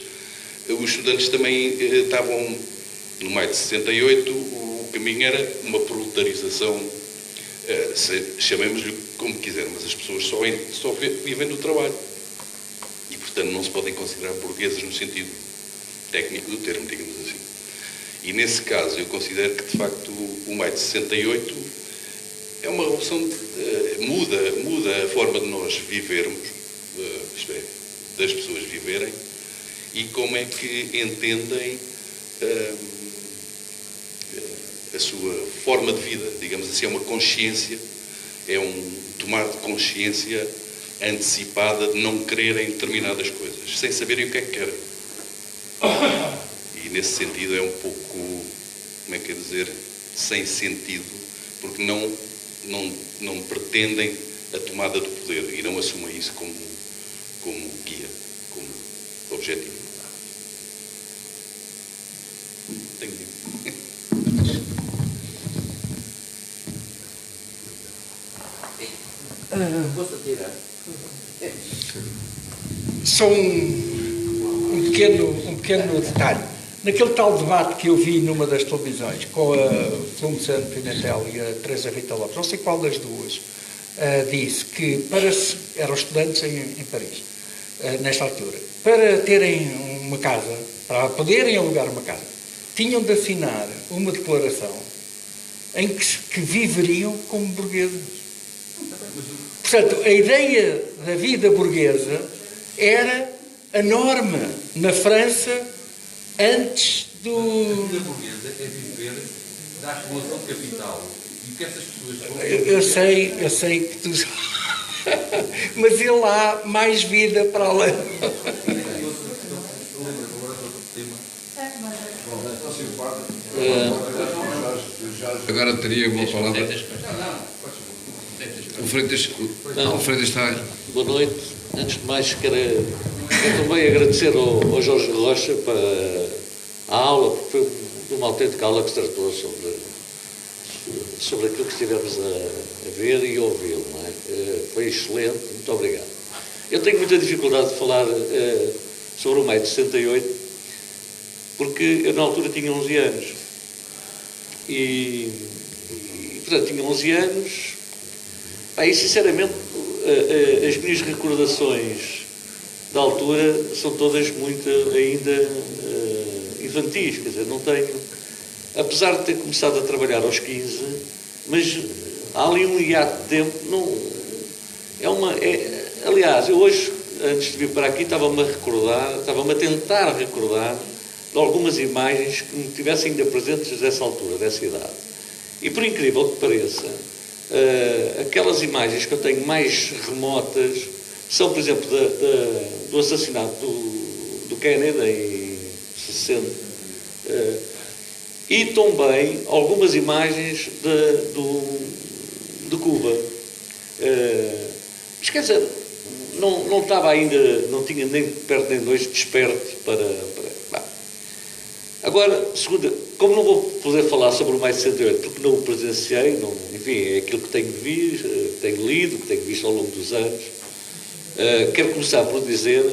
os estudantes também estavam, no maio de 68, o caminho era uma proletarização, chamemos-lhe como quiser, mas as pessoas só vivem do trabalho. E, portanto, não se podem considerar burguesas no sentido técnico do termo, digamos assim. E, nesse caso, eu considero que, de facto, o Maio de 68 é uma revolução, muda a forma de nós vivermos, isto é, das pessoas viverem, e como é que entendem a sua forma de vida, digamos assim, é uma consciência, é um tomar de consciência antecipada de não quererem determinadas coisas, sem saberem o que é que querem. E nesse sentido é um pouco, como é que é dizer, sem sentido, porque não pretendem a tomada do poder e não assumem isso como guia, como objetivo. Tenho dito. Só um pequeno detalhe. Naquele tal debate que eu vi numa das televisões com a Flumsano Pimentel e a Teresa Rita Lopes, não sei qual das duas, disse que eram estudantes em Paris, nesta altura, para terem uma casa, para poderem alugar uma casa, tinham de assinar uma declaração em que viveriam como burgueses. Portanto, a ideia da vida burguesa era a norma na França antes do... A vida burguesa é viver da acumulação de capital. E o que essas pessoas... Eu sei que tu... Mas ele há mais vida para além. Agora teria uma palavra. O Freitas está... Boa noite. Antes de mais, quero também agradecer ao Jorge Rocha a aula, porque foi de uma autêntica aula que se tratou sobre aquilo que estivemos a ver e ouvi-lo. Não é? Foi excelente, muito obrigado. Eu tenho muita dificuldade de falar sobre o maio de 68, porque eu na altura tinha 11 anos. Portanto, tinha 11 anos. E sinceramente, as minhas recordações da altura são todas muito ainda infantis, quer dizer, não tenho, apesar de ter começado a trabalhar aos 15, mas há ali um hiato de tempo, aliás, eu hoje, antes de vir para aqui, estava-me a tentar recordar de algumas imagens que me tivessem ainda presentes dessa altura, dessa idade. E por incrível que pareça, aquelas imagens que eu tenho mais remotas são, por exemplo, do assassinato do Kennedy em 60, e também algumas imagens de Cuba. Mas quer dizer, não estava ainda, não tinha nem perto nem longe desperto para. Agora, segunda, como não vou poder falar sobre o maio de 68, porque não o presenciei, enfim, é aquilo que tenho visto, que tenho lido, que tenho visto ao longo dos anos, quero começar por dizer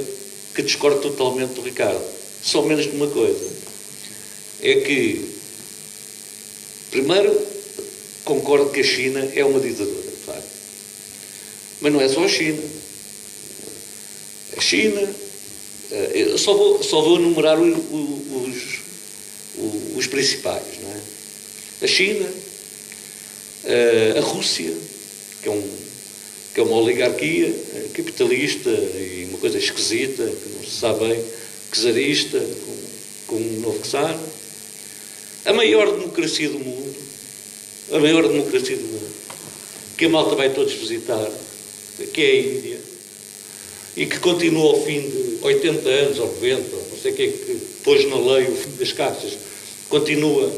que discordo totalmente do Ricardo. Só menos de uma coisa. É que, primeiro, concordo que a China é uma ditadura, de facto. Mas não é só a China. A China, eu só vou enumerar os principais, não é? A China, a Rússia, que é uma oligarquia capitalista e uma coisa esquisita, que não se sabe bem, czarista, com um novo czar, a maior democracia do mundo, que a malta vai todos visitar, que é a Índia, e que continua ao fim de 80 anos, ou 90, não sei o que é que pôs na lei o fim das caixas, continua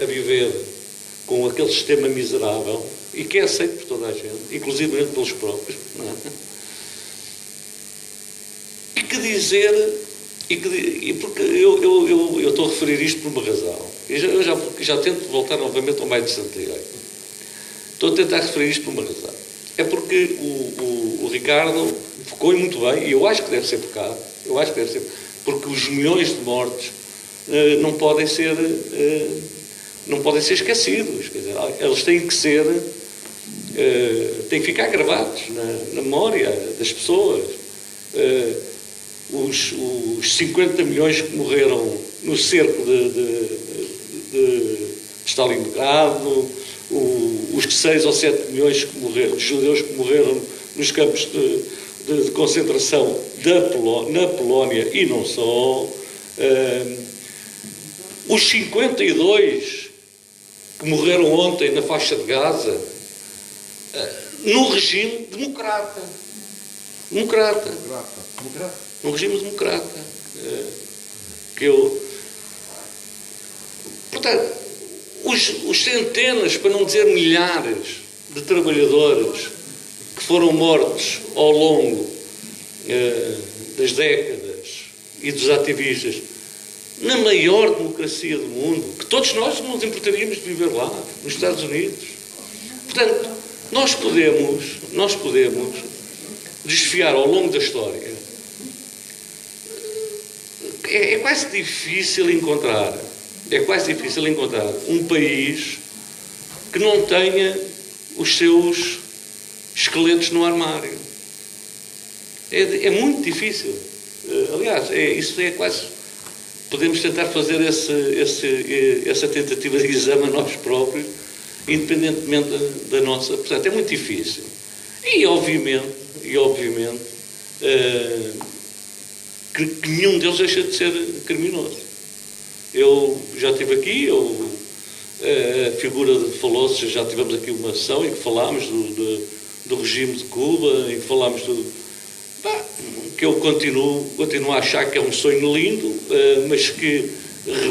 a viver com aquele sistema miserável e que é aceito por toda a gente, inclusive pelos próprios, não é? E que dizer, porque eu estou a referir isto por uma razão, eu já tento voltar novamente ao maio de 68, estou a tentar referir isto por uma razão, é porque o Ricardo focou muito bem, e eu acho que deve ser focado, porque os milhões de mortes não podem ser não podem ser esquecidos. Quer dizer, eles têm que ser, têm que ficar gravados na memória das pessoas. Os 50 milhões que morreram no cerco de Stalingrado, os 6 ou 7 milhões de judeus que morreram nos campos de concentração na Polónia e não só, os 52 que morreram ontem na faixa de Gaza, no regime democrata. Num regime democrata. Portanto, os centenas, para não dizer milhares, de trabalhadores que foram mortos ao longo das décadas e dos ativistas na maior democracia do mundo, que todos nós nos importaríamos de viver lá, nos Estados Unidos. Portanto, nós podemos desfiar ao longo da história. É quase difícil encontrar um país que não tenha os seus esqueletos no armário. É muito difícil. Aliás, isso é quase... Podemos tentar fazer essa tentativa de exame a nós próprios, independentemente da nossa... Portanto, é muito difícil. E, obviamente que nenhum deles deixa de ser criminoso. Eu já estive aqui, a figura falou-se, já tivemos aqui uma sessão em que falámos do regime de Cuba, em que falámos que eu continuo a achar que é um sonho lindo, mas que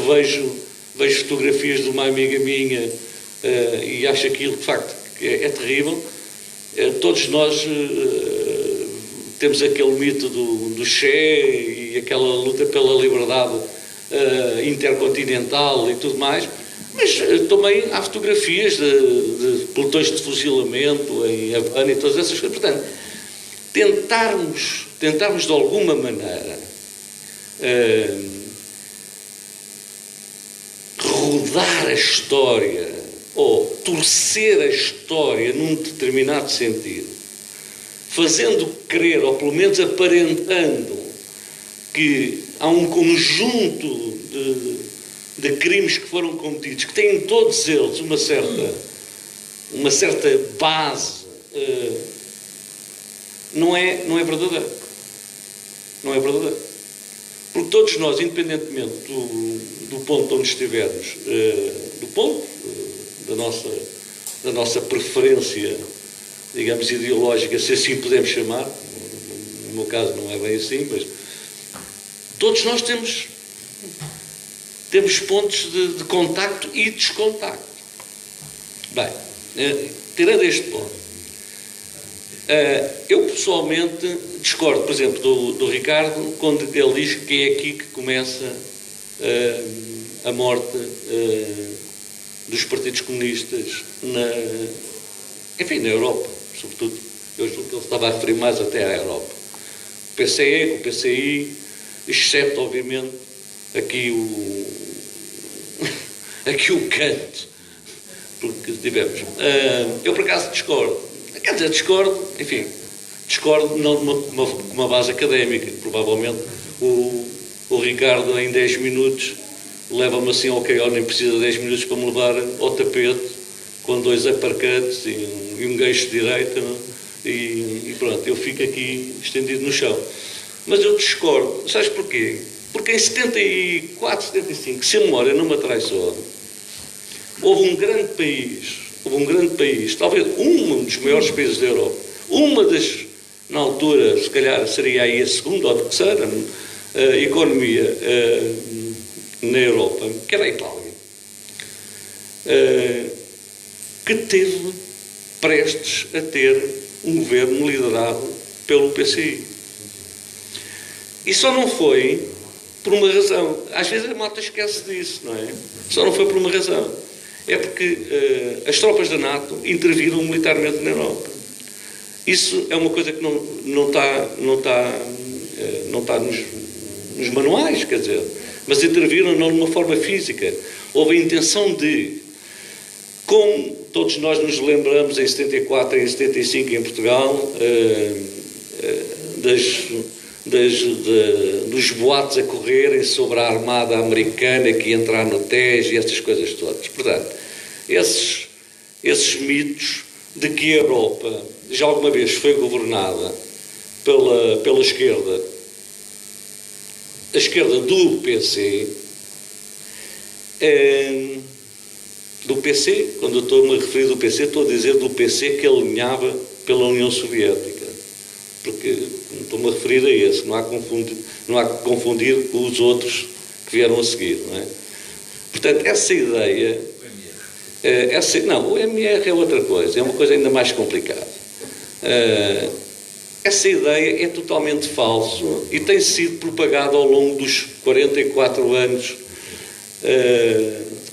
vejo fotografias de uma amiga minha e acho aquilo, de facto, que é terrível. Todos nós temos aquele mito do Che e aquela luta pela liberdade intercontinental e tudo mais, mas também há fotografias de pelotões de fuzilamento em Havana e todas essas coisas. Portanto, tentarmos de alguma maneira rodar a história ou torcer a história num determinado sentido, fazendo crer, ou pelo menos aparentando, que há um conjunto de crimes que foram cometidos, que têm todos eles uma certa base, não é verdadeiro. Não é verdadeiro. Porque todos nós, independentemente do ponto onde estivermos, do ponto da nossa preferência, digamos, ideológica, se assim podemos chamar, no meu caso não é bem assim, mas todos nós temos pontos de contacto e descontacto. Bem, tirando este ponto, eu pessoalmente discordo, por exemplo, do Ricardo, quando ele diz que é aqui que começa a morte dos partidos comunistas na Europa, sobretudo. Eu julgo que ele estava a referir mais até à Europa. O PCE, o PCI, exceto, obviamente, aqui o canto, porque tivemos. Eu, por acaso, discordo. Quer dizer, discordo não de uma base académica. Provavelmente o Ricardo, em 10 minutos, leva-me assim, ok, nem precisa de 10 minutos para me levar ao tapete, com 2 uppercuts e um gancho de direita, e pronto, eu fico aqui estendido no chão. Mas eu discordo. Sabes porquê? Porque em 74, 75, se a memória não me atraiçoa, houve um grande país, talvez um dos maiores países da Europa, na altura, se calhar seria aí a segunda ou a terceira economia na Europa, que era a Itália, que esteve prestes a ter um governo liderado pelo PCI. E só não foi por uma razão. Às vezes a malta esquece disso, não é? Só não foi por uma razão. É porque as tropas da NATO interviram militarmente na Europa. Isso é uma coisa que não está nos manuais, quer dizer, mas interviram não de uma forma física. Houve a intenção de Como todos nós nos lembramos, em 74 e em 75 em Portugal, dos boatos a correrem sobre a armada americana que ia entrar no Tejo e essas coisas todas. Portanto, esses mitos de que a Europa já alguma vez foi governada pela esquerda, a esquerda do PC, do PC, quando eu estou-me a referir do PC, estou a dizer do PC que alinhava pela União Soviética, porque estou-me a referir a esse, não há que confundir com os outros que vieram a seguir, não é? Portanto, essa ideia, não, o MR é outra coisa, é uma coisa ainda mais complicada. Essa ideia é totalmente falsa e tem sido propagada ao longo dos 44 anos,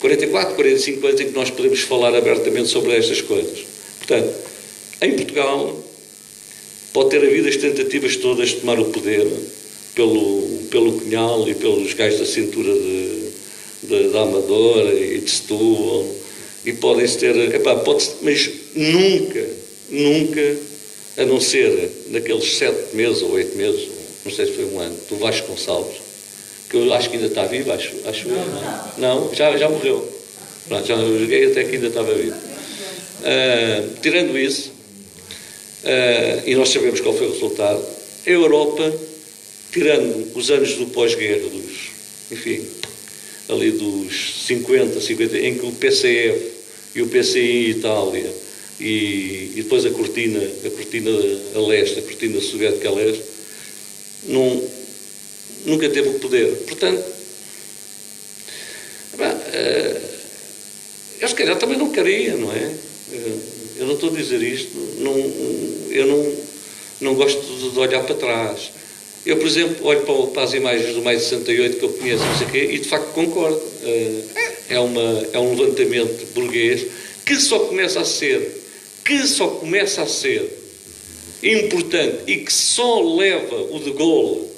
44, 45 anos em que nós podemos falar abertamente sobre estas coisas. Portanto, em Portugal, pode ter havido as tentativas todas de tomar o poder pelo Cunhal e pelos gajos da cintura da Amadora e de Setúbal, e podem-se ter, mas nunca, a não ser naqueles 7 meses ou 8 meses, não sei se foi um ano, do Vasco Gonçalves, que eu acho que ainda está vivo, acho não, já morreu. Pronto, já joguei até que ainda estava vivo. Tirando isso, e nós sabemos qual foi o resultado, a Europa, tirando os anos do pós-guerra, ali dos 50, em que o PCF e o PCI em Itália e depois a cortina a leste, a cortina soviética a leste, nunca teve o poder. Portanto, eu se calhar também não queria, não é? Eu não estou a dizer isto, eu não gosto de olhar para trás. Eu, por exemplo, olho para as imagens do Maio de 68 que eu conheço, não sei o quê, e de facto concordo. É um levantamento burguês que só começa a ser importante e que só leva o de Gaulle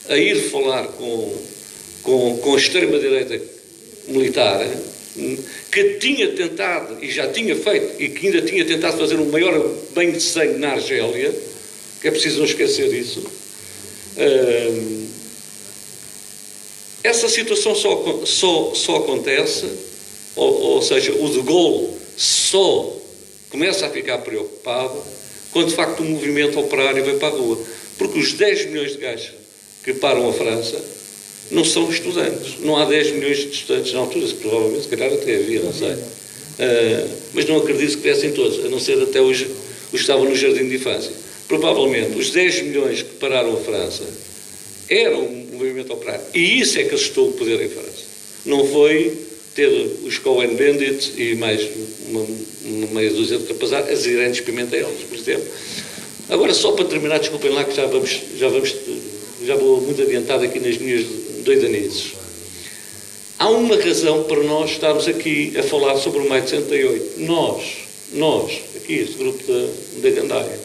a ir falar com a extrema-direita militar, que tinha tentado, e já tinha feito, e que ainda tinha tentado fazer um maior banho de sangue na Argélia, que é preciso não esquecer disso. Essa situação só acontece, ou seja, o de Gaulle só começa a ficar preocupado quando de facto o movimento operário vem para a rua. Porque os 10 milhões de gajos que param a França não são estudantes. Não há 10 milhões de estudantes na altura, provavelmente, se calhar até havia, não sei. Mas não acredito que viessem todos, a não ser até os que estavam no jardim de infância. Provavelmente os 10 milhões que pararam a França eram um movimento operário. E isso é que assustou o poder em França. Não foi ter os Cohen-Bendit e mais uma meia dúzia de rapazadas, as Irene Pimentelos, por exemplo. Agora, só para terminar, desculpem lá que já vou muito adiantado aqui nas minhas doidanices. Há uma razão para nós estarmos aqui a falar sobre o Maio de 68. Nós, aqui, este grupo da Gandaia,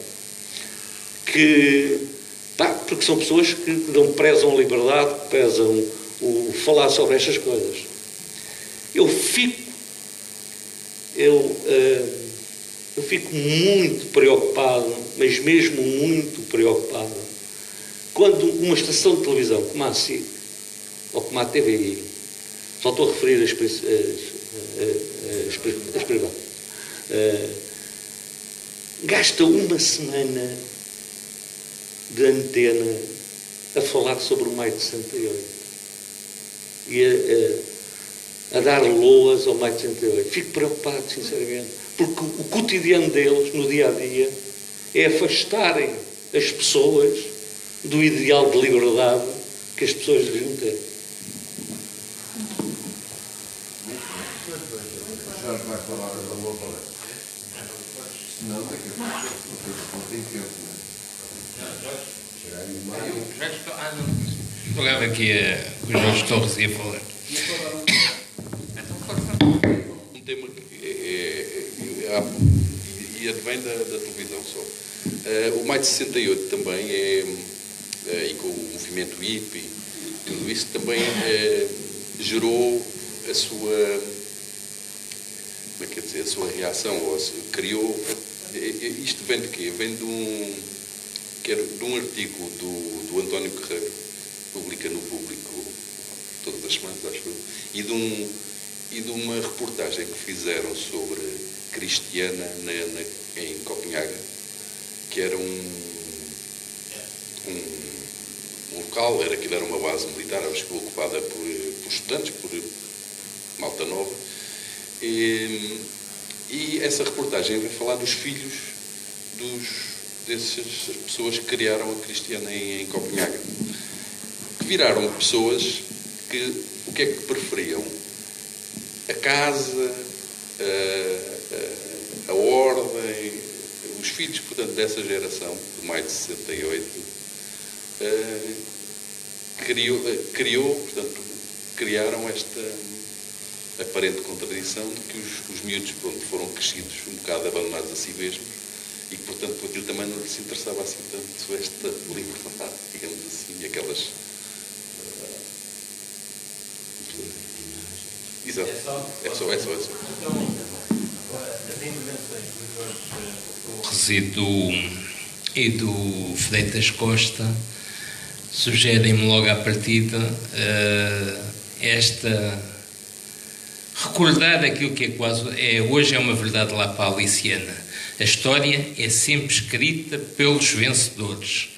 porque são pessoas que prezam a liberdade, prezam o falar sobre estas coisas. Eu fico muito preocupado, mas mesmo muito preocupado, quando uma estação de televisão como a SIC, ou como a TVI, só estou a referir as privadas, gasta uma semana de antena a falar sobre o Maio de 68 e a dar loas ao Maio de 68. Fico preocupado, sinceramente, porque o cotidiano deles, no dia-a-dia, é afastarem as pessoas do ideal de liberdade que as pessoas deviam ter. Vai falar da boa palestra. Não, daqui a pouco tem tempo, não. Jogava aqui com o Jorge Torres ia falar. Um tema que advém da televisão só. O Maio de 68 também e com o movimento hippie, tudo isso também gerou a como é que é dizer, a sua reação, criou, isto vem de quê? Vem de um artigo do António Carreiro, publica no Público todas as semanas, acho eu, e de uma reportagem que fizeram sobre Cristiana em Copenhaga, que era um local, aquilo era uma base militar, acho que ocupada por estudantes, por malta nova, e essa reportagem vai falar dos filhos dessas pessoas que criaram a Cristiana em Copenhaga, que viraram pessoas que o que é que preferiam? A casa, a ordem, os filhos, portanto, dessa geração, de maio de 68, criaram esta aparente contradição de que os miúdos, pronto, foram crescidos um bocado abandonados a si mesmos e que, portanto, por aquilo também não lhes interessava assim tanto esta liberdade, digamos assim, aquelas... Exato. É só. O resíduo e do Freitas Costa sugerem-me logo à partida recordar aquilo que hoje é uma verdade lá para a Aliciana. A história é sempre escrita pelos vencedores.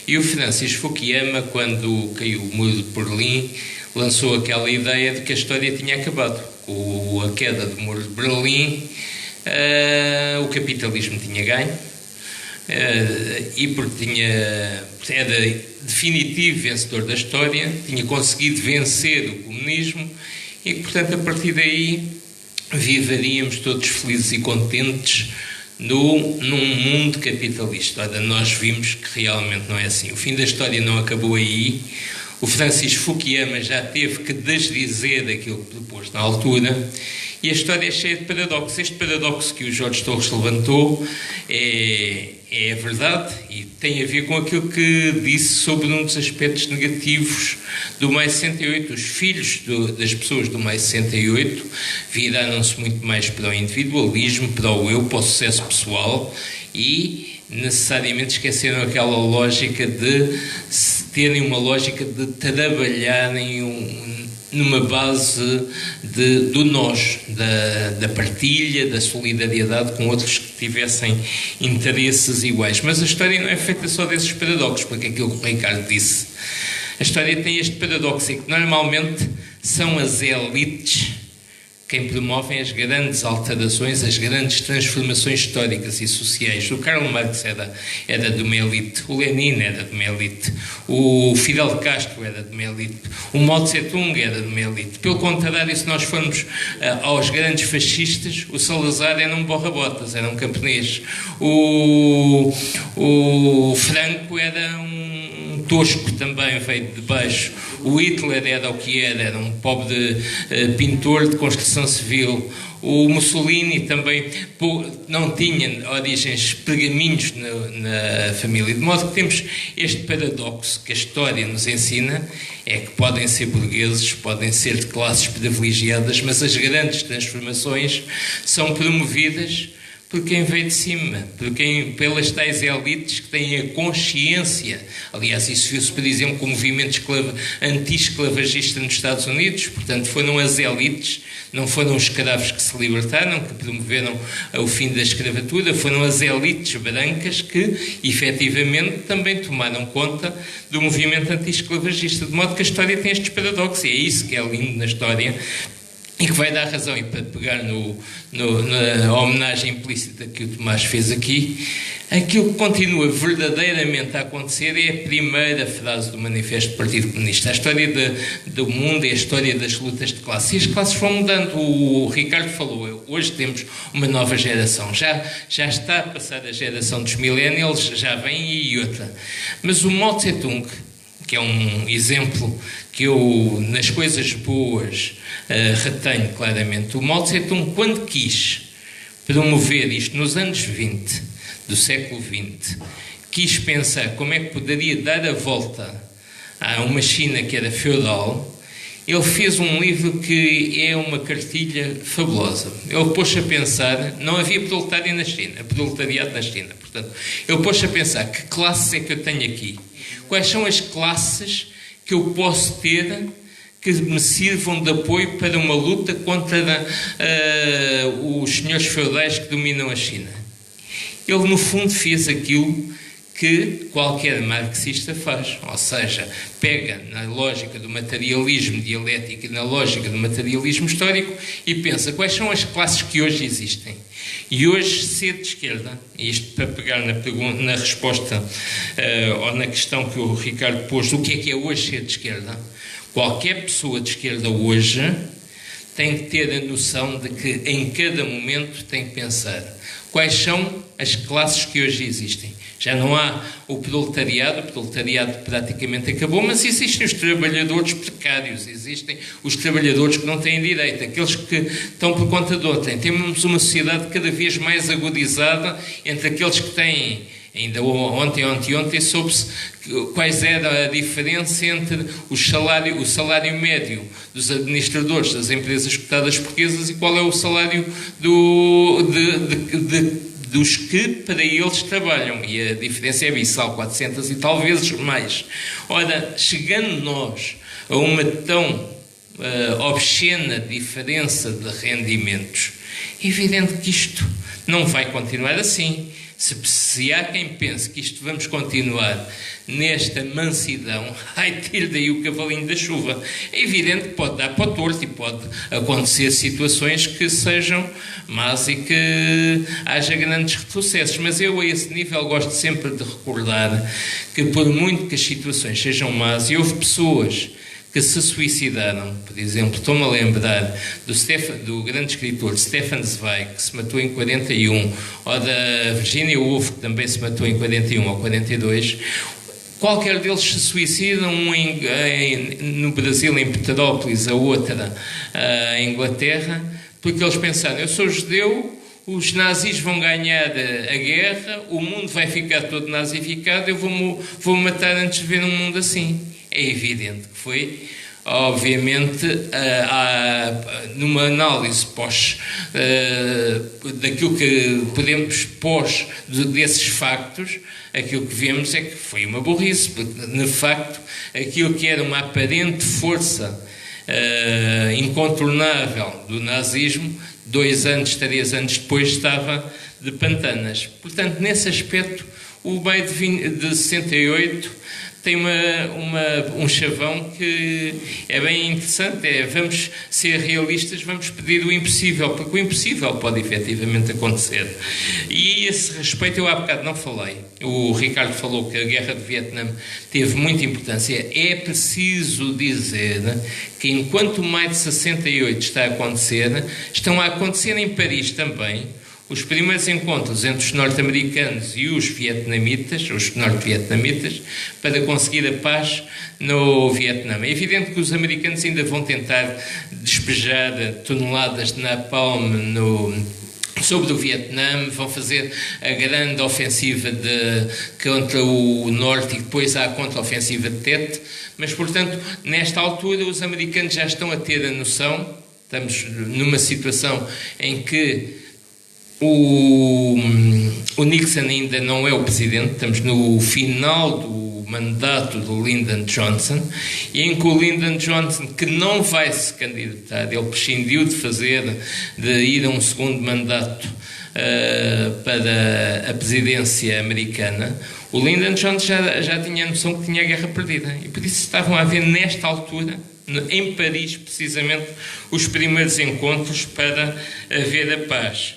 E o Francis Fukuyama, quando caiu o muro de Berlim, lançou aquela ideia de que a história tinha acabado. Com a queda do muro de Berlim, o capitalismo tinha ganho, e porque era definitivo vencedor da história, tinha conseguido vencer o comunismo e que, portanto, a partir daí viveríamos todos felizes e contentes num mundo capitalista. Ora, nós vimos que realmente não é assim. O fim da história não acabou aí. O Francis Fukuyama já teve que desdizer aquilo que propôs na altura, e a história é cheia de paradoxos. Este paradoxo que o Jorge Torres levantou é verdade e tem a ver com aquilo que disse sobre um dos aspectos negativos do Maio 68. Os filhos das pessoas do Maio 68 viraram-se muito mais para o individualismo, para o eu, para o sucesso pessoal, e necessariamente esqueceram aquela lógica de terem uma lógica de trabalharem numa base do nós, da partilha, da solidariedade com outros que tivessem interesses iguais. Mas a história não é feita só desses paradoxos, porque aquilo que o Ricardo disse. A história tem este paradoxo, é que normalmente são as elites quem promovem as grandes alterações, as grandes transformações históricas e sociais. O Karl Marx era de uma elite, o Lenin era de uma elite, o Fidel Castro era de uma elite, o Mao Tse-tung era de uma elite. Pelo contrário, se nós formos aos grandes fascistas, o Salazar era um borra-botas, era um camponês, o Franco era um tosco também, veio de baixo. O Hitler era o que era um pobre pintor de construção civil. O Mussolini também não tinha origens pergaminhos na família. De modo que temos este paradoxo que a história nos ensina, é que podem ser burgueses, podem ser de classes privilegiadas, mas as grandes transformações são promovidas por quem veio de cima, pelas tais elites que têm a consciência. Aliás, isso viu-se, por exemplo, com o movimento anti-esclavagista nos Estados Unidos. Portanto, foram as elites, não foram os escravos que se libertaram, que promoveram o fim da escravatura, foram as elites brancas que, efetivamente, também tomaram conta do movimento anti-esclavagista. De modo que a história tem estes paradoxos, e é isso que é lindo na história, e que vai dar razão, e para pegar na homenagem implícita que o Tomás fez aqui, aquilo que continua verdadeiramente a acontecer é a primeira frase do Manifesto do Partido Comunista. A história do mundo é a história das lutas de classe. E as classes vão mudando. O Ricardo falou, hoje temos uma nova geração. Já está a passar a geração dos millennials, já vem aí outra. Mas o Mao Tse-tung, que é um exemplo que eu, nas coisas boas, retenho claramente. O Mao Tse-tung, quando quis promover isto nos anos 20 do século XX, quis pensar como é que poderia dar a volta a uma China que era feudal ele fez um livro que é uma cartilha fabulosa. Ele pôs-se a pensar, não havia proletariado na China, portanto, ele pôs-se a pensar, que classes é que eu tenho aqui? Quais são as classes que eu posso ter que me sirvam de apoio para uma luta contra os senhores feudais que dominam a China? Ele, no fundo, fez aquilo que qualquer marxista faz, ou seja, pega na lógica do materialismo dialético e na lógica do materialismo histórico e pensa quais são as classes que hoje existem. E hoje, ser de esquerda, e isto para pegar na resposta ou na questão que o Ricardo pôs, do que é hoje ser de esquerda, qualquer pessoa de esquerda hoje tem que ter a noção de que em cada momento tem que pensar quais são as classes que hoje existem. Já não há o proletariado praticamente acabou, mas existem os trabalhadores precários, existem os trabalhadores que não têm direito, aqueles que estão por conta de outrem. Temos uma sociedade cada vez mais agudizada entre aqueles que têm, ainda ontem soube-se quais era a diferença entre o salário médio dos administradores das empresas cotadas portuguesas e qual é o salário dos que para eles trabalham, e a diferença é abissal, 400 e tal vezes mais. Ora, chegando nós a uma tão obscena diferença de rendimentos, é evidente que isto não vai continuar assim. Se há quem pense que isto vamos continuar nesta mansidão, tire daí o cavalinho da chuva. É evidente que pode dar para o torto e pode acontecer situações que sejam más e que haja grandes retrocessos. Mas eu, a esse nível, gosto sempre de recordar que, por muito que as situações sejam más, e houve pessoas que se suicidaram, por exemplo, estou-me a lembrar do grande escritor Stefan Zweig, que se matou em 41, ou da Virginia Woolf, que também se matou em 41 ou 42, qualquer deles se suicidam, um no Brasil, em Petrópolis, a outra em Inglaterra, porque eles pensaram, eu sou judeu, os nazis vão ganhar a guerra, o mundo vai ficar todo nazificado, eu vou matar antes de ver um mundo assim. É evidente que foi, obviamente, numa análise daquilo que podemos desses factos, aquilo que vemos é que foi uma burrice, porque, de facto, aquilo que era uma aparente força incontornável do nazismo, 2 anos, 3 anos depois, estava de pantanas. Portanto, nesse aspecto, o maio de 68 tem um chavão que é bem interessante, vamos ser realistas, vamos pedir o impossível, porque o impossível pode efetivamente acontecer. E a esse respeito eu há bocado não falei. O Ricardo falou que a guerra do Vietnã teve muita importância. É preciso dizer que enquanto o maio de 68 está a acontecer, estão a acontecer em Paris também os primeiros encontros entre os norte-americanos e os norte-vietnamitas, para conseguir a paz no Vietnã. É evidente que os americanos ainda vão tentar despejar toneladas de napalm sobre o Vietnã, vão fazer a grande ofensiva contra o Norte e depois há a contra-ofensiva de Tet, mas, portanto, nesta altura os americanos já estão a ter a noção, estamos numa situação em que o Nixon ainda não é o presidente, estamos no final do mandato do Lyndon Johnson, e em que o Lyndon Johnson, que não vai se candidatar, ele prescindiu de ir a um segundo mandato para a presidência americana, o Lyndon Johnson já tinha a noção que tinha a guerra perdida, e por isso estavam a haver nesta altura, em Paris precisamente, os primeiros encontros para haver a paz.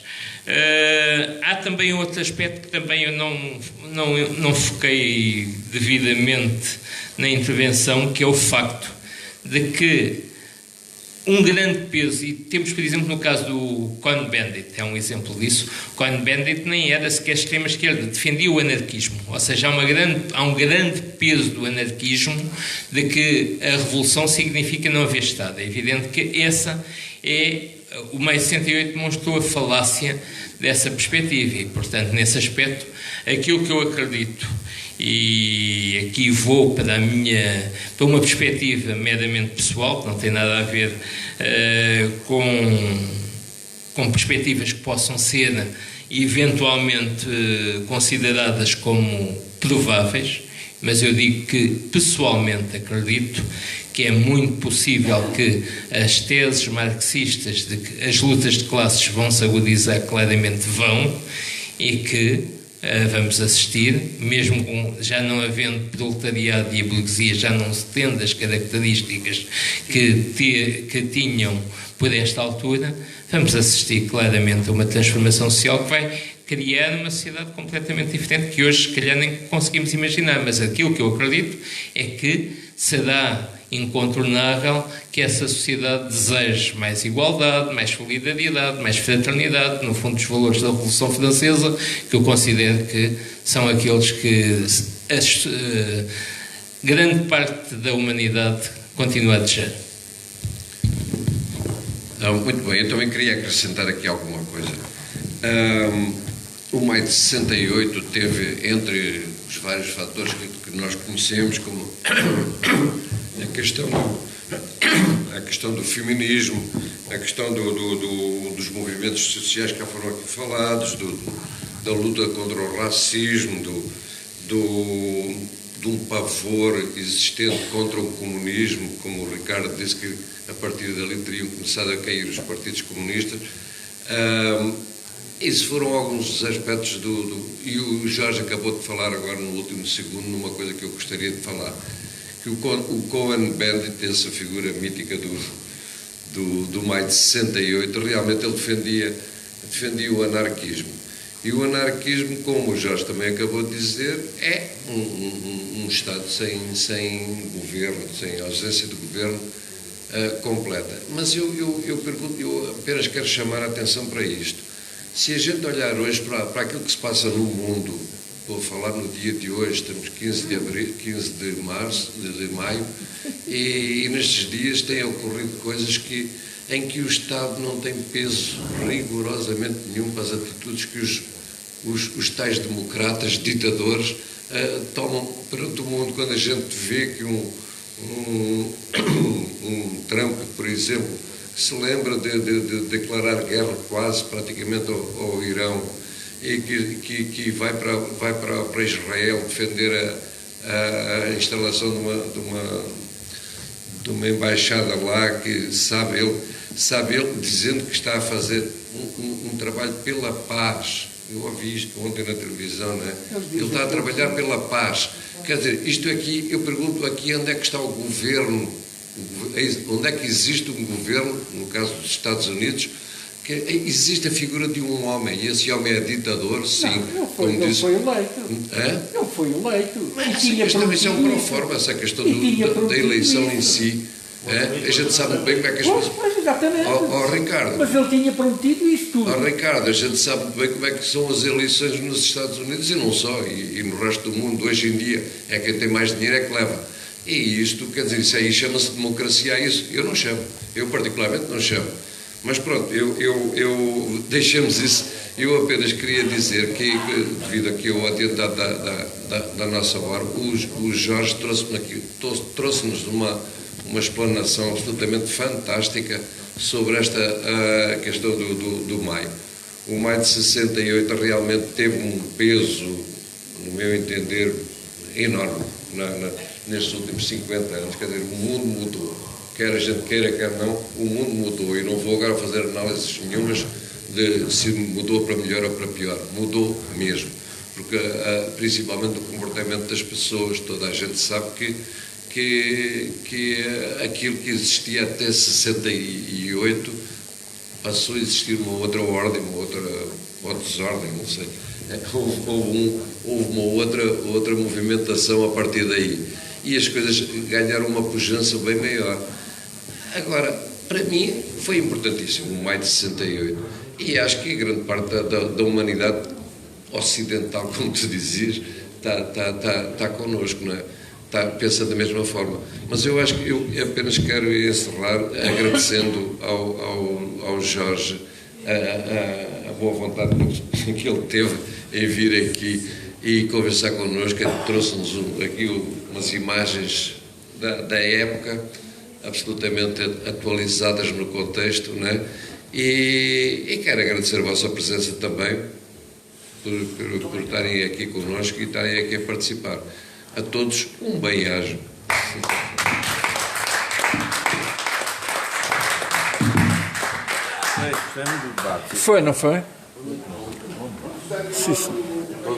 Há também outro aspecto que também eu não foquei devidamente na intervenção, que é o facto de que um grande peso, e temos, por exemplo, no caso do Cohn-Bendit, é um exemplo disso. Cohn-Bendit nem era sequer extrema-esquerda, defendia o anarquismo, ou seja, há um grande peso do anarquismo de que a revolução significa não haver Estado. É evidente que o maio de 68 demonstrou a falácia dessa perspectiva e, portanto, nesse aspecto, aquilo que eu acredito e aqui vou para uma perspectiva meramente pessoal, que não tem nada a ver com perspectivas que possam ser eventualmente consideradas como prováveis, mas eu digo que pessoalmente acredito que é muito possível que as teses marxistas de que as lutas de classes vão se agudizar, claramente vão, e que vamos assistir, mesmo já não havendo proletariado e a burguesia já não se tendo as características que tinham por esta altura, vamos assistir claramente a uma transformação social que vai criar uma sociedade completamente diferente, que hoje, se calhar, nem conseguimos imaginar, mas aquilo que eu acredito é que será incontornável que essa sociedade deseje mais igualdade, mais solidariedade, mais fraternidade, no fundo, os valores da Revolução Francesa, que eu considero que são aqueles que grande parte da humanidade continua a desejar. Muito bem, eu também queria acrescentar aqui alguma coisa. O Maio de 68 teve, entre os vários fatores que nós conhecemos, como a questão do feminismo, a questão dos movimentos sociais que já foram aqui falados, da luta contra o racismo, de um pavor existente contra o comunismo, como o Ricardo disse que a partir dali teriam começado a cair os partidos comunistas. Esses foram alguns dos aspectos e o Jorge acabou de falar agora no último segundo numa coisa que eu gostaria de falar, que o Cohn-Bendit, essa figura mítica do Maio de 68, realmente ele defendia o anarquismo. E o anarquismo, como o Jorge também acabou de dizer, é um Estado sem governo, sem ausência de governo completa. Mas eu pergunto, eu apenas quero chamar a atenção para isto. Se a gente olhar hoje para aquilo que se passa no mundo, vou falar no dia de hoje, estamos 15 de maio, e nestes dias têm ocorrido coisas em que o Estado não tem peso rigorosamente nenhum para as atitudes que os tais democratas, ditadores, tomam perante o mundo. Quando a gente vê que um Trump, por exemplo, se lembra de declarar guerra quase praticamente ao Irão e que vai para Israel defender a instalação de uma embaixada lá, que sabe ele dizendo que está a fazer um trabalho pela paz. Eu ouvi isto ontem na televisão, não é? Ele está a trabalhar pela paz. Quer dizer, isto aqui, eu pergunto aqui onde é que está o governo, onde é que existe um governo, no caso dos Estados Unidos, que existe a figura de um homem, e esse homem é ditador, sim. Não foi eleito. Não foi eleito. Mas esta também é um proforma, essa questão da eleição em si. A gente sabe bem como é que as coisas... Pois, exatamente. Ricardo. Mas ele tinha prometido isso tudo. Ricardo, a gente sabe bem como é que são as eleições nos Estados Unidos e não só, e no resto do mundo. Hoje em dia, é quem tem mais dinheiro é que leva. E isto, quer dizer, isso aí chama-se democracia a isso. Eu não chamo. Eu particularmente não chamo. Mas pronto, deixemos isso. Eu apenas queria dizer que, devido aqui ao adiantado da nossa hora, o Jorge trouxe-nos uma explanação absolutamente fantástica sobre esta questão do Maio. O Maio de 68 realmente teve um peso, no meu entender, enorme nestes últimos 50 anos. Quer dizer, o mundo mudou. Quer a gente queira, quer não, o mundo mudou. E não vou agora fazer análises nenhumas de se mudou para melhor ou para pior. Mudou mesmo. Porque, principalmente, o comportamento das pessoas, toda a gente sabe que aquilo que existia até 68 passou a existir uma outra ordem, uma outra desordem, não sei. Houve uma outra movimentação a partir daí. E as coisas ganharam uma pujança bem maior. Agora, para mim, foi importantíssimo o Maio de 68. E acho que a grande parte da humanidade ocidental, como tu dizias, está connosco, não é? Pensa da mesma forma. Mas eu acho que eu apenas quero encerrar agradecendo ao Jorge a boa vontade que ele teve em vir aqui e conversar connosco. Ele trouxe-nos aqui umas imagens da época, absolutamente atualizadas no contexto, né? E quero agradecer a vossa presença também, por estarem aqui connosco e estarem aqui a participar. A todos, um bem-ajo. Foi, não foi? Sim, sim.